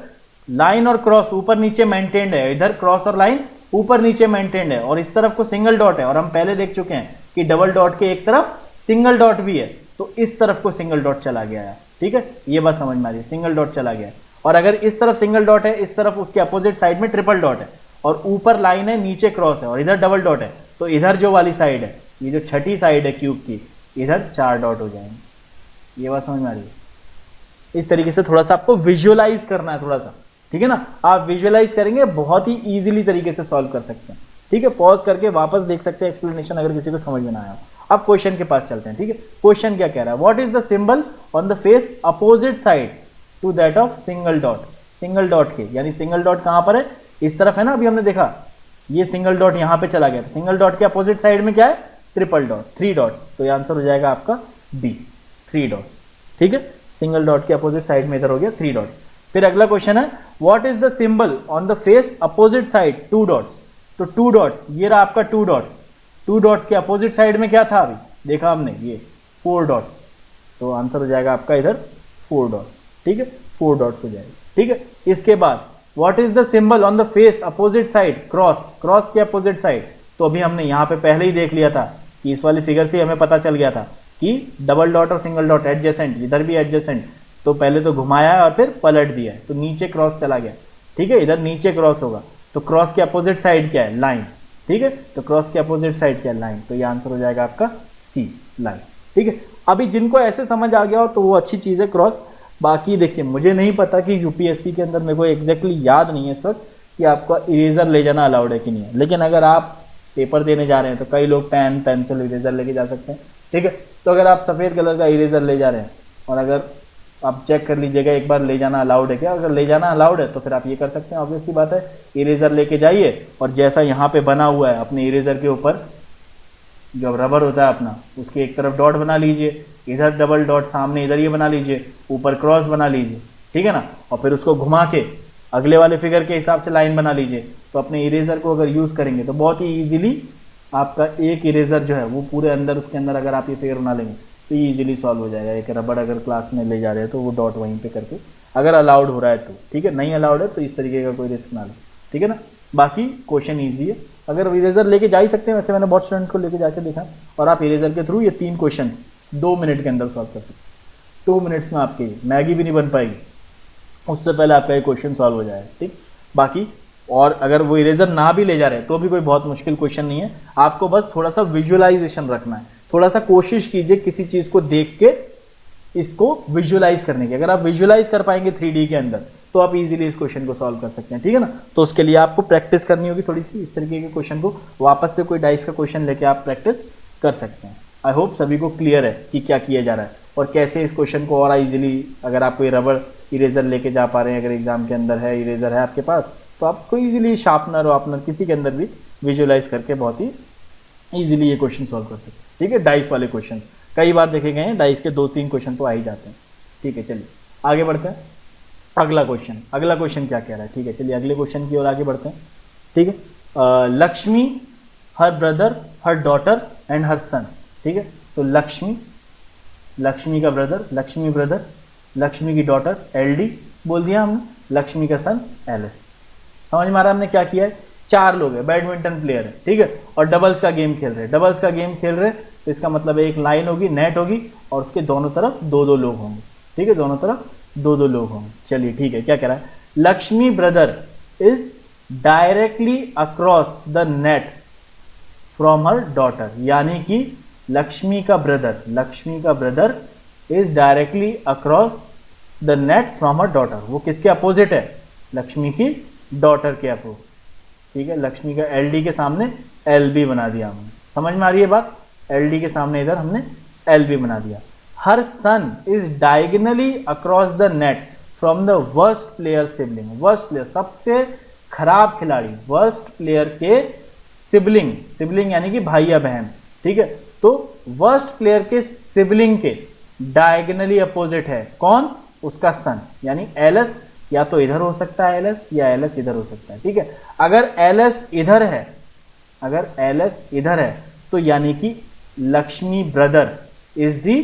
लाइन और क्रॉस ऊपर नीचे मेंटेन्ड है, इधर क्रॉस और लाइन ऊपर नीचे मेंटेन्ड है, और इस तरफ को सिंगल डॉट है, और हम पहले देख चुके हैं कि डबल डॉट के एक तरफ सिंगल डॉट भी है, तो इस तरफ को सिंगल डॉट चला गया है, ठीक है, ये बात समझ में आ रही है, सिंगल डॉट चला गया है। और अगर इस तरफ सिंगल डॉट है, इस तरफ उसके अपोजिट साइड में ट्रिपल डॉट है, और ऊपर लाइन है, नीचे क्रॉस है, और इधर डबल डॉट है, तो इधर जो वाली साइड है, ये जो छठी साइड है क्यूब की, इधर 4 डॉट हो जाएंगे। ये बात समझ में आ रही है। इस तरीके से थोड़ा सा आपको विजुअलाइज करना है थोड़ा सा, ठीक है ना। आप विजुअलाइज करेंगे बहुत ही इजीली तरीके से सॉल्व कर सकते हैं, ठीक है। पॉज करके वापस देख सकते हैं एक्सप्लेनेशन अगर किसी को समझ में ना आया। अब क्वेश्चन के पास चलते हैं, ठीक है। क्वेश्चन क्या कह रहा है, what is the symbol on the face opposite side to that of single dot. Single dot के यानी सिंगल डॉट कहां पर है, इस तरफ है ना, अभी हमने देखा ये सिंगल डॉट यहां पे चला गया, सिंगल डॉट के अपोजिट साइड में क्या है, ट्रिपल डॉट, 3 डॉट। तो ये आंसर हो जाएगा आपका बी, 3 डॉट, ठीक है। सिंगल डॉट के अपोजिट साइड में इधर हो गया 3 डॉट। फिर अगला क्वेश्चन है, what is the symbol on the face opposite side 2 dots. तो 2 डॉट, ये रहा आपका 2 डॉट, 2 डॉट्स के अपोजिट साइड में क्या था, अभी देखा हमने, ये 4 डॉट्स। तो आंसर हो जाएगा आपका इधर 4 डॉट्स, ठीक है, 4 डॉट्स हो जाएगा, ठीक है। इसके बाद what is the symbol on the face opposite side cross, cross के अपोजिट साइड। तो अभी हमने यहाँ पे पहले ही देख लिया था कि इस वाली फिगर से हमें पता चल गया था कि डबल डॉट और सिंगल डॉट एडजेसेंट, इधर भी एडजेसेंट, तो पहले तो घुमाया है और फिर पलट दिया है, तो नीचे क्रॉस चला गया, ठीक है, इधर नीचे क्रॉस होगा। तो क्रॉस के अपोजिट साइड क्या है, लाइन, ठीक है। तो क्रॉस के अपोजिट साइड क्या है, लाइन। तो ये आंसर हो जाएगा आपका सी, लाइन, ठीक है। अभी जिनको ऐसे समझ आ गया हो तो वो अच्छी चीज़ है, क्रॉस। बाकी देखिए, मुझे नहीं पता कि यूपीएससी के अंदर, मेरे को एग्जैक्टली याद नहीं है इस वक्त कि आपका इरेजर ले जाना अलाउड है कि नहीं है, लेकिन अगर आप पेपर देने जा रहे हैं तो कई लोग पेन, पेंसिल, इरेजर लेके जा सकते हैं, ठीक है। तो अगर आप सफ़ेद कलर का इरेजर ले जा रहे हैं, और अगर आप चेक कर लीजिएगा एक बार ले जाना अलाउड है क्या, अगर ले जाना अलाउड है तो फिर आप ये कर सकते हैं, ऑब्वियस सी बात है, इरेजर लेके जाइए और जैसा यहाँ पे बना हुआ है अपने इरेजर के ऊपर जो रबर होता है अपना, उसके एक तरफ डॉट बना लीजिए, इधर डबल डॉट सामने इधर ये बना लीजिए, ऊपर क्रॉस बना लीजिए, ठीक है ना, और फिर उसको घुमा के अगले वाले फिगर के हिसाब से लाइन बना लीजिए। तो अपने इरेजर को अगर यूज़ करेंगे तो बहुत ही ईजिली आपका एक इरेजर जो है वो पूरे अंदर, उसके अंदर अगर आप ये फिगर बना लेंगे तो ये ईजिली सॉल्व हो जाएगा। एक रबड़ अगर क्लास में ले जा रहे हैं तो वो डॉट वहीं पे करके, अगर अलाउड हो रहा है तो ठीक है, नहीं अलाउड है तो इस तरीके का कोई रिस्क ना ले, ठीक है ना। बाकी क्वेश्चन ईजी है, अगर इरेजर लेके जा ही सकते हैं, वैसे मैंने बहुत स्टूडेंट को लेके जाके देखा, और आप इरेजर के थ्रू ये 3 क्वेश्चन 2 मिनट के अंदर सॉल्व कर सकते हैं। 2 मिनट्स में आपकी मैगी भी नहीं बन पाएगी, उससे पहले आपका ये क्वेश्चन सॉल्व हो जाएगा, ठीक। बाकी और अगर वो इरेजर ना भी ले जा रहे हैं तो भी कोई बहुत मुश्किल क्वेश्चन नहीं है, आपको बस थोड़ा सा विजुअलाइजेशन रखना है, थोड़ा सा कोशिश कीजिए किसी चीज़ को देख के इसको विजुअलाइज करने की। अगर आप विजुअलाइज कर पाएंगे 3D के अंदर तो आप इजीली इस क्वेश्चन को सॉल्व कर सकते हैं, ठीक है ना। तो उसके लिए आपको प्रैक्टिस करनी होगी थोड़ी सी, इस तरीके के क्वेश्चन को वापस से कोई डाइस का क्वेश्चन लेके आप प्रैक्टिस कर सकते हैं। आई होप सभी को क्लियर है कि क्या किया जा रहा है और कैसे इस क्वेश्चन को और इजीली, अगर आप कोई रबड़ इरेजर लेके जा पा रहे हैं, अगर एग्जाम के अंदर है, इरेजर है आपके पास, तो आपको इजीली शार्पनर वार्पनर किसी के अंदर भी विजुअलाइज करके बहुत ही इजीली ये क्वेश्चन सॉल्व कर सकते हैं, ठीक है। डाइस वाले क्वेश्चन कई बार देखे गए हैं, डाइस के 2-3 क्वेश्चन तो आ ही जाते हैं, ठीक है। चलिए आगे बढ़ते हैं, अगला क्वेश्चन क्या कह रहा है, ठीक है। चलिए अगले क्वेश्चन की ओर आगे बढ़ते हैं, ठीक है। Lakshmi, her brother, her daughter and her son, ठीक है। तो लक्ष्मी का ब्रदर, लक्ष्मी ब्रदर, लक्ष्मी की डॉटर LD बोल दिया हमने, लक्ष्मी का सन LS। समझ में आ रहा है हमने क्या किया है। 4 लोग हैं, बैडमिंटन प्लेयर है, ठीक है, और डबल्स का गेम खेल रहे हैं, तो इसका मतलब एक लाइन होगी, नेट होगी, और उसके दोनों तरफ 2-2 लोग होंगे, ठीक है, दोनों तरफ 2-2 लोग होंगे। चलिए ठीक है, क्या कह रहा है, Lakshmi brother is directly across the net from her daughter, यानी कि लक्ष्मी का brother is directly across the net from her daughter. वो किसके अपोजिट है, लक्ष्मी की डॉटर के अपोजिट, ठीक है। लक्ष्मी का LD के सामने LB बना दिया हमने, समझ में आ रही है बात, LD के सामने इधर हमने LB बना दिया। Her son is diagonally across the net from the worst player sibling. Worst player, सबसे खराब खिलाड़ी, वर्स्ट प्लेयर के सिबलिंग, सिबलिंग यानी कि भाई या बहन, ठीक है। तो वर्स्ट प्लेयर के सिबलिंग के डायगनली अपोजिट है कौन? उसका सन, यानी एलएस या तो इधर हो सकता है एलएस, या एलएस इधर हो सकता है, ठीक है। अगर एलएस इधर है, अगर एलएस इधर है तो यानी कि Lakshmi brother is the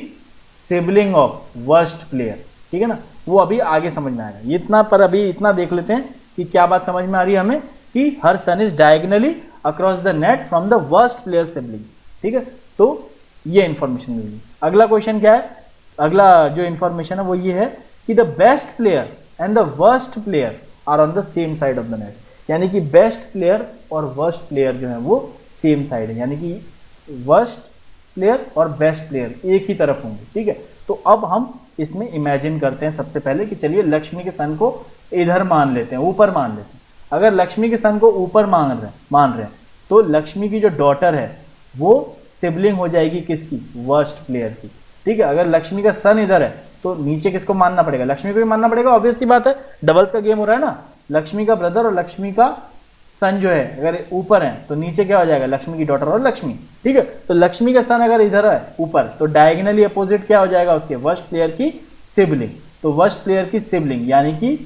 sibling of worst player, ठीक है ना। वो अभी आगे समझ में आएगा, इतना पर अभी इतना देख लेते हैं कि क्या बात समझ में आ रही है हमें, कि her son is diagonally across the net from the worst player sibling, ठीक है। तो ये इंफॉर्मेशन मिली। अगला क्वेश्चन क्या है, अगला जो इंफॉर्मेशन है वो ये है कि the best player and the worst player are on the same side of the net, यानी कि बेस्ट प्लेयर और वर्स्ट प्लेयर जो है वो सेम साइड है, यानी कि वर्स्ट प्लेयर और बेस्ट प्लेयर एक ही तरफ होंगे, ठीक है। तो अब हम इसमें इमेजिन करते हैं सबसे पहले कि चलिए लक्ष्मी के सन को इधर मान लेते हैं, ऊपर मान लेते हैं। अगर लक्ष्मी के सन को ऊपर मान रहे हैं तो लक्ष्मी की जो डॉटर है वो सिबलिंग हो जाएगी किसकी? वर्स्ट प्लेयर की, ठीक है। अगर लक्ष्मी का सन इधर है तो नीचे किसको मानना पड़ेगा? लक्ष्मी को भी मानना पड़ेगा, ऑब्वियस सी बात है, डबल्स का गेम हो रहा है ना। लक्ष्मी का ब्रदर और लक्ष्मी का सन जो है अगर ऊपर है तो नीचे क्या हो जाएगा? लक्ष्मी की डॉटर और लक्ष्मी, ठीक है। तो लक्ष्मी का सन अगर इधर है ऊपर तो डायगनली अपोजिट क्या हो जाएगा? उसके वर्स्ट प्लेयर की सिबलिंग। तो वर्स्ट प्लेयर की सिबलिंग यानी कि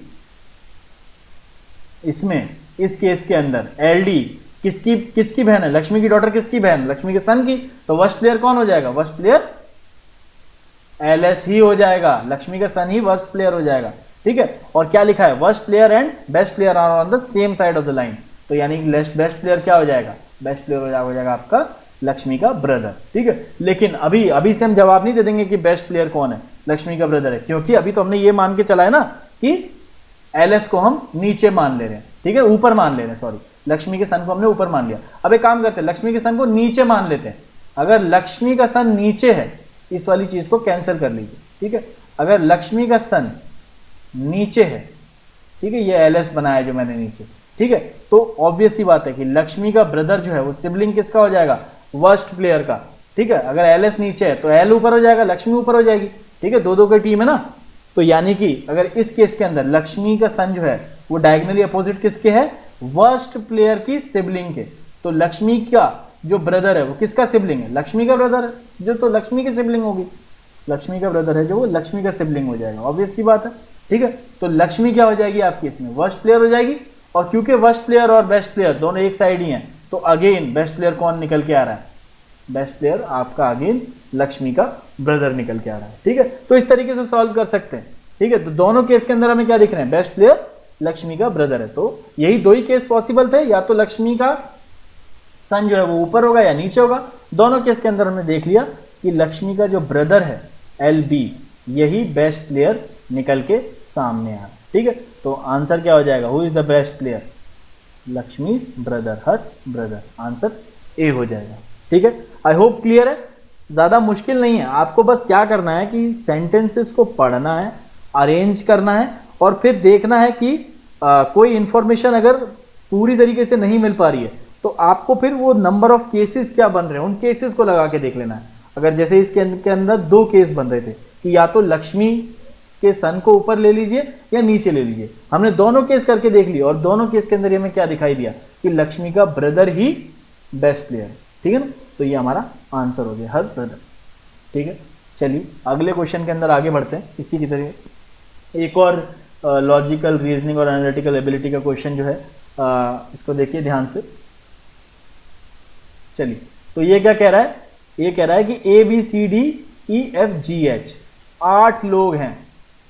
इसमें इस केस के अंदर एलडी किसकी बहन है? लक्ष्मी की डॉटर किसकी बहन? लक्ष्मी के सन की। तो वर्स्ट प्लेयर कौन हो जाएगा? वर्स्ट प्लेयर एलएस ही हो जाएगा, लक्ष्मी का सन ही वर्स्ट प्लेयर हो जाएगा, ठीक है। और क्या लिखा है? Worst player and best player are on the same side of the line. तो यानी बेस्ट प्लेयर क्या हो जाएगा? बेस्ट प्लेयर हो जाएगा आपका लक्ष्मी का ब्रदर, ठीक है। लेकिन अभी से हम जवाब नहीं दे देंगे कि बेस्ट प्लेयर कौन है, लक्ष्मी का ब्रदर है, क्योंकि अभी तो हमने ये मान के चला है ना कि एलएस को हम नीचे मान ले रहे हैं, ठीक है, ऊपर मान ले रहे हैं, सॉरी, लक्ष्मी के सन को हमने ऊपर मान लिया। अब एक काम करते हैं, लक्ष्मी के सन को नीचे मान लेते हैं। अगर लक्ष्मी का सन नीचे है, इस वाली चीज को कैंसिल कर लीजिए, ठीक है। अगर लक्ष्मी का सन नीचे है, ठीक है, ये एलएस बनाया जो मैंने नीचे, ठीक है, तो ऑब्वियस सी बात है कि लक्ष्मी का ब्रदर जो है वो सिबलिंग किसका हो जाएगा? वर्स्ट प्लेयर का, ठीक है। अगर एलएस नीचे है तो एल ऊपर हो जाएगा, लक्ष्मी ऊपर हो जाएगी, ठीक है, दो की टीम है ना। तो यानी कि अगर इस केस के अंदर लक्ष्मी का सन जो है वो डायगोनली अपोजिट किसके है? वर्स्ट प्लेयर की सिबलिंग के। तो लक्ष्मी का जो ब्रदर है वो किसका सिबलिंग है? लक्ष्मी का ब्रदर है, जो तो लक्ष्मी की सिबलिंग होगी। लक्ष्मी का ब्रदर है जो वो लक्ष्मी का सिबलिंग हो जाएगा, ऑब्वियस सी बात है, ठीक है। तो लक्ष्मी क्या हो जाएगी आपकी? इसमें वर्स्ट प्लेयर हो जाएगी। और क्योंकि वर्स्ट प्लेयर और बेस्ट प्लेयर दोनों एक साइड ही हैं, तो अगेन बेस्ट प्लेयर कौन निकल के आ रहा है? बेस्ट प्लेयर आपका अगेन लक्ष्मी का ब्रदर निकल के आ रहा है, ठीक है। तो इस तरीके से सॉल्व कर सकते हैं, ठीक है। तो दोनों केस के अंदर हमें क्या दिख रहे हैं? बेस्ट प्लेयर लक्ष्मी का ब्रदर है। तो यही दो ही केस पॉसिबल थे, या तो लक्ष्मी का सन जो है वो ऊपर होगा या नीचे होगा। दोनों केस के अंदर हमने देख लिया कि लक्ष्मी का जो ब्रदर है एल बी, यही बेस्ट प्लेयर निकल के सामने आ रहा है, ठीक है। तो आंसर क्या हो जाएगा? Who is the best player? Lakshmi brother, her brother. Answer A हो जाएगा, ठीक है। आई होप क्लियर है, ज्यादा मुश्किल नहीं है। आपको बस क्या करना है कि सेंटेंसेस को पढ़ना है, अरेंज करना है, और फिर देखना है कि कोई इंफॉर्मेशन अगर पूरी तरीके से नहीं मिल पा रही है तो आपको फिर वो नंबर ऑफ केसेस क्या बन रहे हैं, उन केसेस को लगा के देख लेना है। अगर जैसे इसके अंदर दो केस बन रहे थे कि या तो लक्ष्मी के सन को ऊपर ले लीजिए या नीचे ले लीजिए, हमने दोनों केस करके देख लिया, और दोनों केस के अंदर हमें क्या दिखाई दिया कि लक्ष्मी का ब्रदर ही बेस्ट प्लेयर, ठीक है ना। तो ये हमारा आंसर हो गया, हर ब्रदर, ठीक है। चलिए अगले क्वेश्चन के अंदर आगे बढ़ते हैं। इसी की तरह एक और लॉजिकल रीजनिंग और एनालिटिकल एबिलिटी का क्वेश्चन जो है, इसको देखिए ध्यान से। चलिए, तो ये क्या कह रहा है? ये कह रहा है कि A B C D E F G H 8 लोग हैं,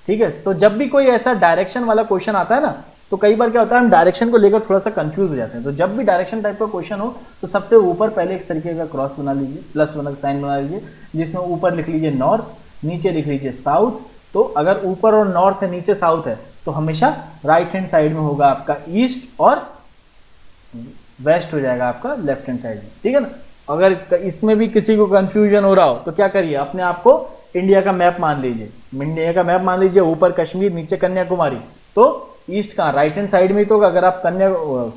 ठीक है। तो जब भी कोई ऐसा डायरेक्शन वाला क्वेश्चन आता है ना, तो कई बार क्या होता है हम डायरेक्शन को लेकर थोड़ा सा कंफ्यूज हो जाते हैं। तो जब भी डायरेक्शन टाइप का क्वेश्चन हो तो सबसे ऊपर पहले इस तरीके का क्रॉस बना लीजिए, प्लस वाला साइन बना लीजिए, जिसमें ऊपर लिख लीजिए नॉर्थ, नीचे लिख लीजिए साउथ। तो अगर ऊपर और नॉर्थ है, नीचे साउथ है, तो हमेशा राइट हैंड साइड में होगा आपका ईस्ट, और वेस्ट हो जाएगा आपका लेफ्ट हैंड साइड में, ठीक है ना। अगर इसमें भी किसी को कंफ्यूजन हो रहा हो तो क्या करिए, अपने आप को इंडिया का मैप मान लीजिए। इंडिया का मैप मान लीजिए, ऊपर कश्मीर, नीचे कन्याकुमारी। तो ईस्ट कहाँ? राइट हैंड साइड में ही तो होगा। अगर आप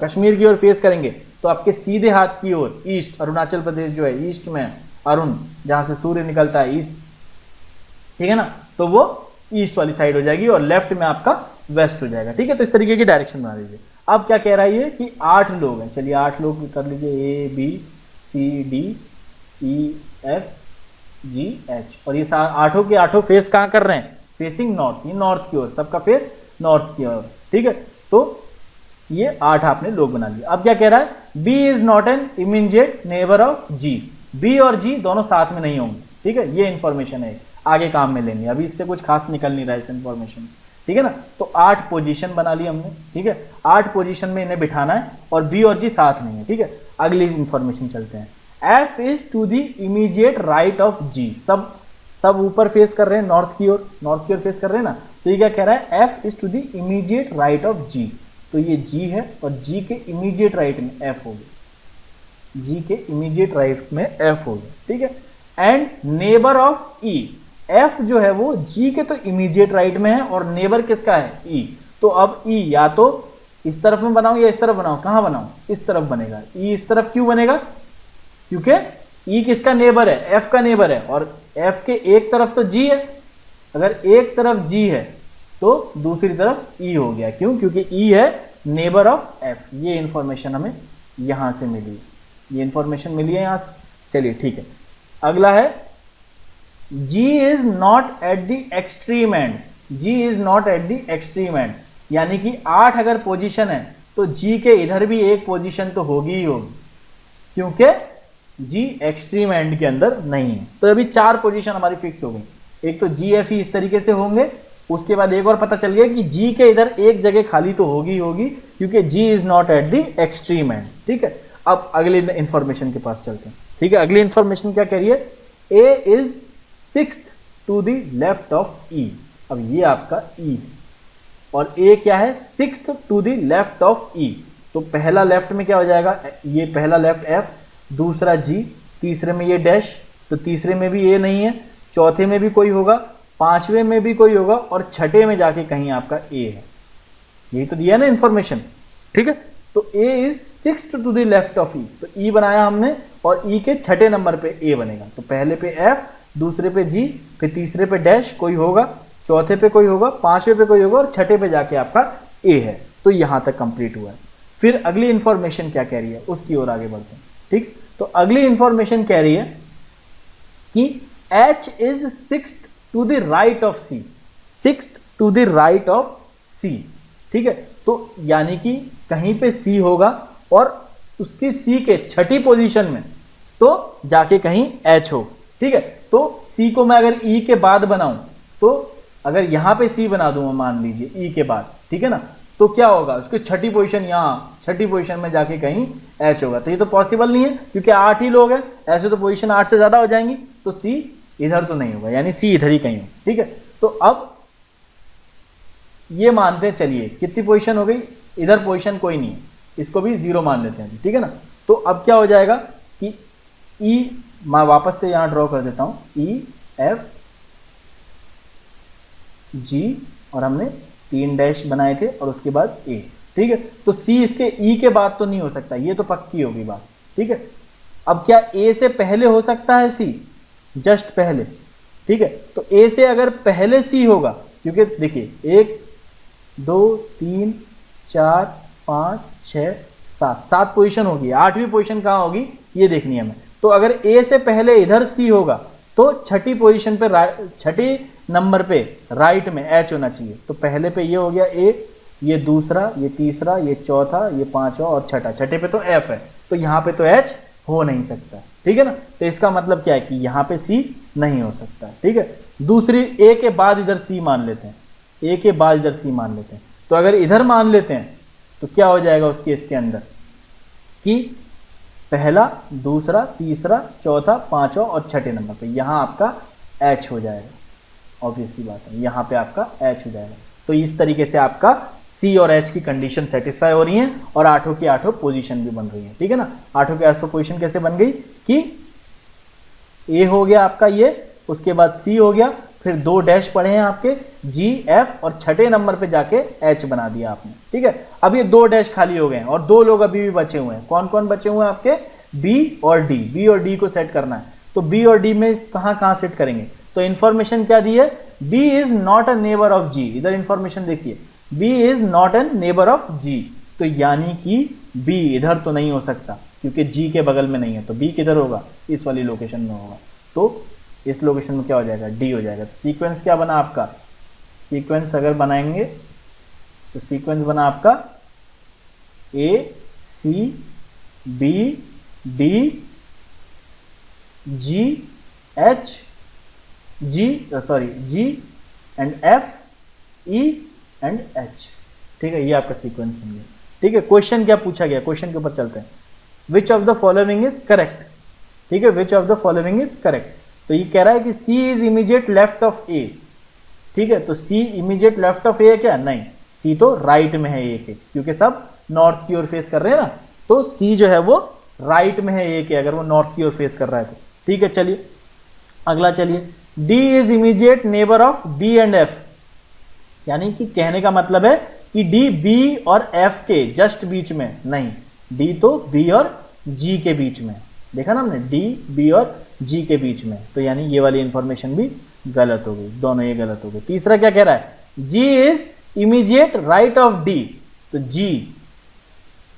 कश्मीर की ओर फेस करेंगे तो आपके सीधे हाथ की ओर ईस्ट, अरुणाचल प्रदेश जो है ईस्ट में, अरुण जहां से सूर्य निकलता है ईस्ट, ठीक है ना, तो वो ईस्ट वाली साइड हो जाएगी और लेफ्ट में आपका वेस्ट हो जाएगा। ठीक है, तो इस तरीके की डायरेक्शन बना लीजिए। अब क्या कह रहा है ये कि 8 लोग हैं, चलिए 8 लोग कर लीजिए, A B C D E F G H, और ये आठों के आठों फेस कहाँ कर रहे हैं, फेसिंग नॉर्थ, ये नॉर्थ की ओर, सबका फेस नॉर्थ की ओर। ठीक है, तो ये 8 आपने लोग बना लिए। अब क्या कह रहा है, B is not an immediate neighbour of G, B और जी दोनों साथ में नहीं होंगे। ठीक है, ये इंफॉर्मेशन है, आगे काम में लेंगे, अभी इससे कुछ खास निकल नहीं रहा है इस इंफॉर्मेशन। ठीक है ना, तो 8 पोजीशन बना ली हमने। ठीक है, 8 पोजीशन में इन्हें बिठाना है और बी और जी साथ नहीं है। ठीक है, अगली इंफॉर्मेशन चलते हैं। F is to the immediate right of G, सब ऊपर फेस कर रहे हैं, नॉर्थ की ओर फेस कर रहे हैं ना, तो ये क्या कह रहा है, F is to the immediate right of G, तो ये जी है और जी के इमीडिएट राइट में एफ हो गया, जी के इमीडिएट राइट में एफ हो गया। ठीक है, and neighbour of E, F जो है वो जी के तो इमीडिएट राइट में है और नेबर किसका है, ई, तो अब ई या तो इस तरफ में बनाऊं या इस तरफ बनाऊं, कहां बनाऊं, इस तरफ बनेगा। ई इस तरफ क्यों बनेगा, क्योंकि ई किसका नेबर है, एफ का नेबर है, और एफ के एक तरफ तो जी है, अगर एक तरफ जी है तो दूसरी तरफ ई हो गया, क्यों, क्योंकि ई है नेबर ऑफ एफ। ये इंफॉर्मेशन हमें यहां से मिली, ये इंफॉर्मेशन मिली है यहां से। चलिए ठीक है, अगला है G is not at the extreme and, G is not at the extreme and, यानी कि 8 अगर पोजीशन है तो G के इधर भी एक पोजीशन तो होगी ही होगी, क्योंकि G एक्सट्रीम एंड के अंदर नहीं है। तो अभी 4 पोजीशन हमारी फिक्स हो गई, एक तो G F E इस तरीके से होंगे, उसके बाद एक और पता चल गया कि G के इधर एक जगह खाली तो होगी होगी, क्योंकि G is not at the extreme end. ठीक है, अब अगले इंफॉर्मेशन के पास चलते हैं। ठीक है, अगली इंफॉर्मेशन क्या कह रही है, A is 6th to the left of E, अब ये आपका E और A क्या है, 6th to the left of E, तो पहला लेफ्ट में क्या हो जाएगा, ये पहला लेफ्ट F, दूसरा G, तीसरे में ये डैश, तो तीसरे में भी A नहीं है, चौथे में भी कोई होगा, पांचवें में भी कोई होगा और छठे में जाके कहीं आपका A है, यही तो दिया ना इंफॉर्मेशन। ठीक है, तो A is 6th to the left of E, तो E बनाया हमने और E के छठे नंबर पे A बनेगा, तो पहले पे F, दूसरे पे G, फिर तीसरे पे डैश कोई होगा, चौथे पे कोई होगा, पांचवें पे कोई होगा और छठे पे जाके आपका A है। तो यहां तक कंप्लीट हुआ है। फिर अगली इंफॉर्मेशन क्या कह रही है, उसकी ओर आगे बढ़ते हैं। ठीक, तो अगली इंफॉर्मेशन कह रही है कि H is 6th to the right of C, 6th to the right of C। ठीक है, तो यानी कि कहीं पे C होगा और उसकी C के छठी पोजीशन में तो जाके कहीं H हो। ठीक है, तो C को मैं अगर E के बाद बनाऊं, तो अगर यहां पे C बना दूं मान लीजिए E के बाद, ठीक है ना, तो क्या होगा, उसकी छठी पोजीशन, यहाँ छठी पोजीशन में जाके कहीं H होगा, तो ये तो पॉसिबल नहीं है क्योंकि 8 ही लोग हैं, ऐसे तो पोजीशन 8 से ज्यादा हो जाएंगी, तो C इधर तो नहीं होगा, यानी C इधर ही कहीं हो। ठीक है, तो अब ये मानते हैं, चलिए कितनी पोजीशन हो गई, इधर पोजीशन कोई नहीं है, इसको भी 0 मान लेते हैं। ठीक है ना, तो अब क्या हो जाएगा कि E, मैं वापस से यहां ड्रॉ कर देता हूं, E F G और हमने 3 डैश बनाए थे और उसके बाद A। ठीक है, तो C इसके E के बाद तो नहीं हो सकता, ये तो पक्की होगी बात। ठीक है, अब क्या A से पहले हो सकता है C, जस्ट पहले। ठीक है, तो A से अगर पहले C होगा, क्योंकि देखिए 1 2 3 4 5 6 7 पोजीशन होगी, 8वीं पोजीशन कहां होगी ये देखनी है हमें। तो अगर A से पहले इधर C होगा तो छठी पोजीशन पे, छठी नंबर पे राइट में H होना चाहिए, तो पहले पे ये हो गया A, ये दूसरा, ये तीसरा, ये चौथा, ये पांचवा और छठा, छठे पे तो F है, तो यहाँ पे तो H हो नहीं सकता। ठीक है ना, तो इसका मतलब क्या है कि यहाँ पे C नहीं हो सकता। ठीक है, दूसरी A के बाद इधर C मान लेते हैं, A के बाद इधर C मान लेते हैं, तो अगर इधर मान लेते हैं तो क्या हो जाएगा उस केस के अंदर कि पहला, दूसरा, तीसरा, चौथा, पांचवा और छठे नंबर पे यहाँ आपका H हो जाएगा, ऑब्वियस सी बात है, यहाँ पे आपका H हो जाएगा। तो इस तरीके से आपका C और H की कंडीशन सेटिस्फाई हो रही है और 8 की 8 पोजीशन भी बन रही है। ठीक है ना, 8 की 8 पोजीशन कैसे बन गई कि A हो गया आपका ये, उसके बाद C हो गया, फिर 2 डैश पड़े हैं आपके G F और छठे नंबर पे जाके H बना दिया आपने। ठीक है, अब ये 2 डैश खाली हो गए हैं और 2 लोग अभी भी बचे हुए हैं। कौन कौन बचे हुए हैं आपके, B और D, B और D को सेट करना है, तो B और D में कहां सेट करेंगे, तो इंफॉर्मेशन क्या दी है, B is not a neighbour of G। इधर इंफॉर्मेशन देखिए, B is not N neighbour of G, तो यानी कि B इधर तो नहीं हो सकता क्योंकि G के बगल में नहीं है, तो B किधर होगा, इस वाली लोकेशन में होगा। तो इस लोकेशन में क्या हो जाएगा, D हो जाएगा। तो सीक्वेंस क्या बना आपका, सीक्वेंस अगर बनाएंगे तो सीक्वेंस बना आपका A C B D G H G and F E and H। ठीक है, ये आपका सीक्वेंस बन गया। ठीक है, क्वेश्चन क्या पूछा गया, क्वेश्चन के ऊपर चलते हैं। Which of the following is correct. ठीक है, which of the following is correct. तो ये कह रहा है कि C is immediate left of A। ठीक है, तो C immediate left of A है क्या, नहीं, C तो राइट में है A के, क्योंकि सब नॉर्थ की ओर फेस कर रहे हैं ना, तो C जो है वो राइट में है A के, अगर वो नॉर्थ की ओर फेस कर रहा है तो। ठीक है, चलिए अगला, चलिए D is immediate neighbour of B and F। यानी कि कहने का मतलब है कि D B और F के जस्ट बीच में नहीं, D तो B और G के बीच में, देखा ना हमने, D B और G के बीच में, तो यानी ये वाली इंफॉर्मेशन भी गलत हो गई, दोनों ये गलत हो गए। तीसरा क्या कह रहा है, G is immediate right of D, तो G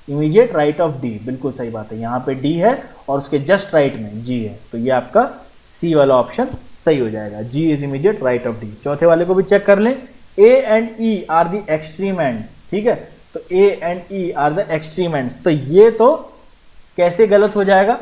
immediate right of D, बिल्कुल सही बात है, यहां पे D है और उसके जस्ट राइट में G है, तो ये आपका C वाला ऑप्शन सही हो जाएगा, G is immediate right of D। चौथे वाले को भी चेक कर लें, A and E are the extreme end. ठीक है, तो A and E are the extreme ends, तो ये तो कैसे गलत हो जाएगा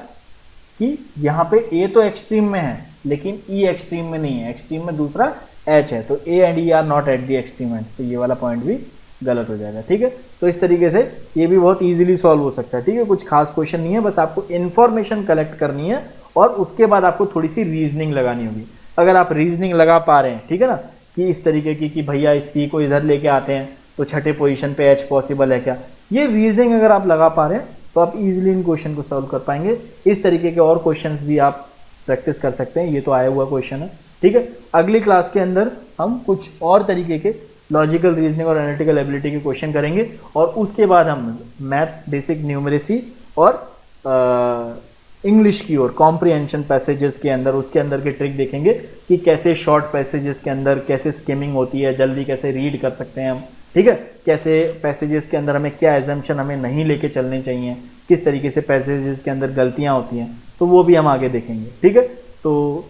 कि यहां पे A तो एक्सट्रीम में है लेकिन E एक्सट्रीम में नहीं है, एक्सट्रीम में दूसरा H है, तो A and E are not at the extreme ends, तो ये वाला पॉइंट भी गलत हो जाएगा। ठीक है, तो इस तरीके से ये भी बहुत इजीली सॉल्व हो सकता है। ठीक है, कुछ खास क्वेश्चन नहीं है, बस आपको इन्फॉर्मेशन कलेक्ट करनी है और उसके बाद आपको थोड़ी सी रीजनिंग लगानी होगी। अगर आप रीजनिंग लगा पा रहे हैं, ठीक है ना, कि इस तरीके की कि भैया इस C को इधर लेके आते हैं तो छठे पोजीशन पे H पॉसिबल है क्या, ये रीजनिंग अगर आप लगा पा रहे हैं तो आप इजीली इन क्वेश्चन को सॉल्व कर पाएंगे। इस तरीके के और क्वेश्चंस भी आप प्रैक्टिस कर सकते हैं, ये तो आया हुआ क्वेश्चन है। ठीक है, अगली क्लास के अंदर हम कुछ और तरीके के लॉजिकल रीजनिंग और एनालिटिकल एबिलिटी के क्वेश्चन करेंगे और उसके बाद हम मैथ्स, बेसिक न्यूमरेसी और इंग्लिश की ओर कॉम्प्रिहेंशन पैसेजेस के अंदर, उसके अंदर के ट्रिक देखेंगे कि कैसे शॉर्ट पैसेजेस के अंदर कैसे स्किमिंग होती है, जल्दी कैसे रीड कर सकते हैं हम। ठीक है, कैसे पैसेजेस के अंदर हमें क्या एजम्पशन हमें नहीं लेके चलने चाहिए, किस तरीके से पैसेजेस के अंदर गलतियां होती हैं, तो वो भी हम आगे देखेंगे। ठीक है, तो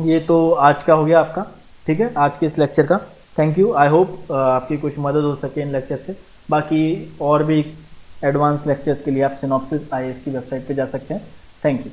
ये तो आज का हो गया आपका। ठीक है, आज के इस लेक्चर का थैंक यू। आई होप आपकी कुछ मदद हो सके इन लेक्चर से। बाकी और भी एडवांस लेक्चर्स के लिए आप सिनॉप्सिस IAS की वेबसाइट पे जा सकते हैं। Thank you.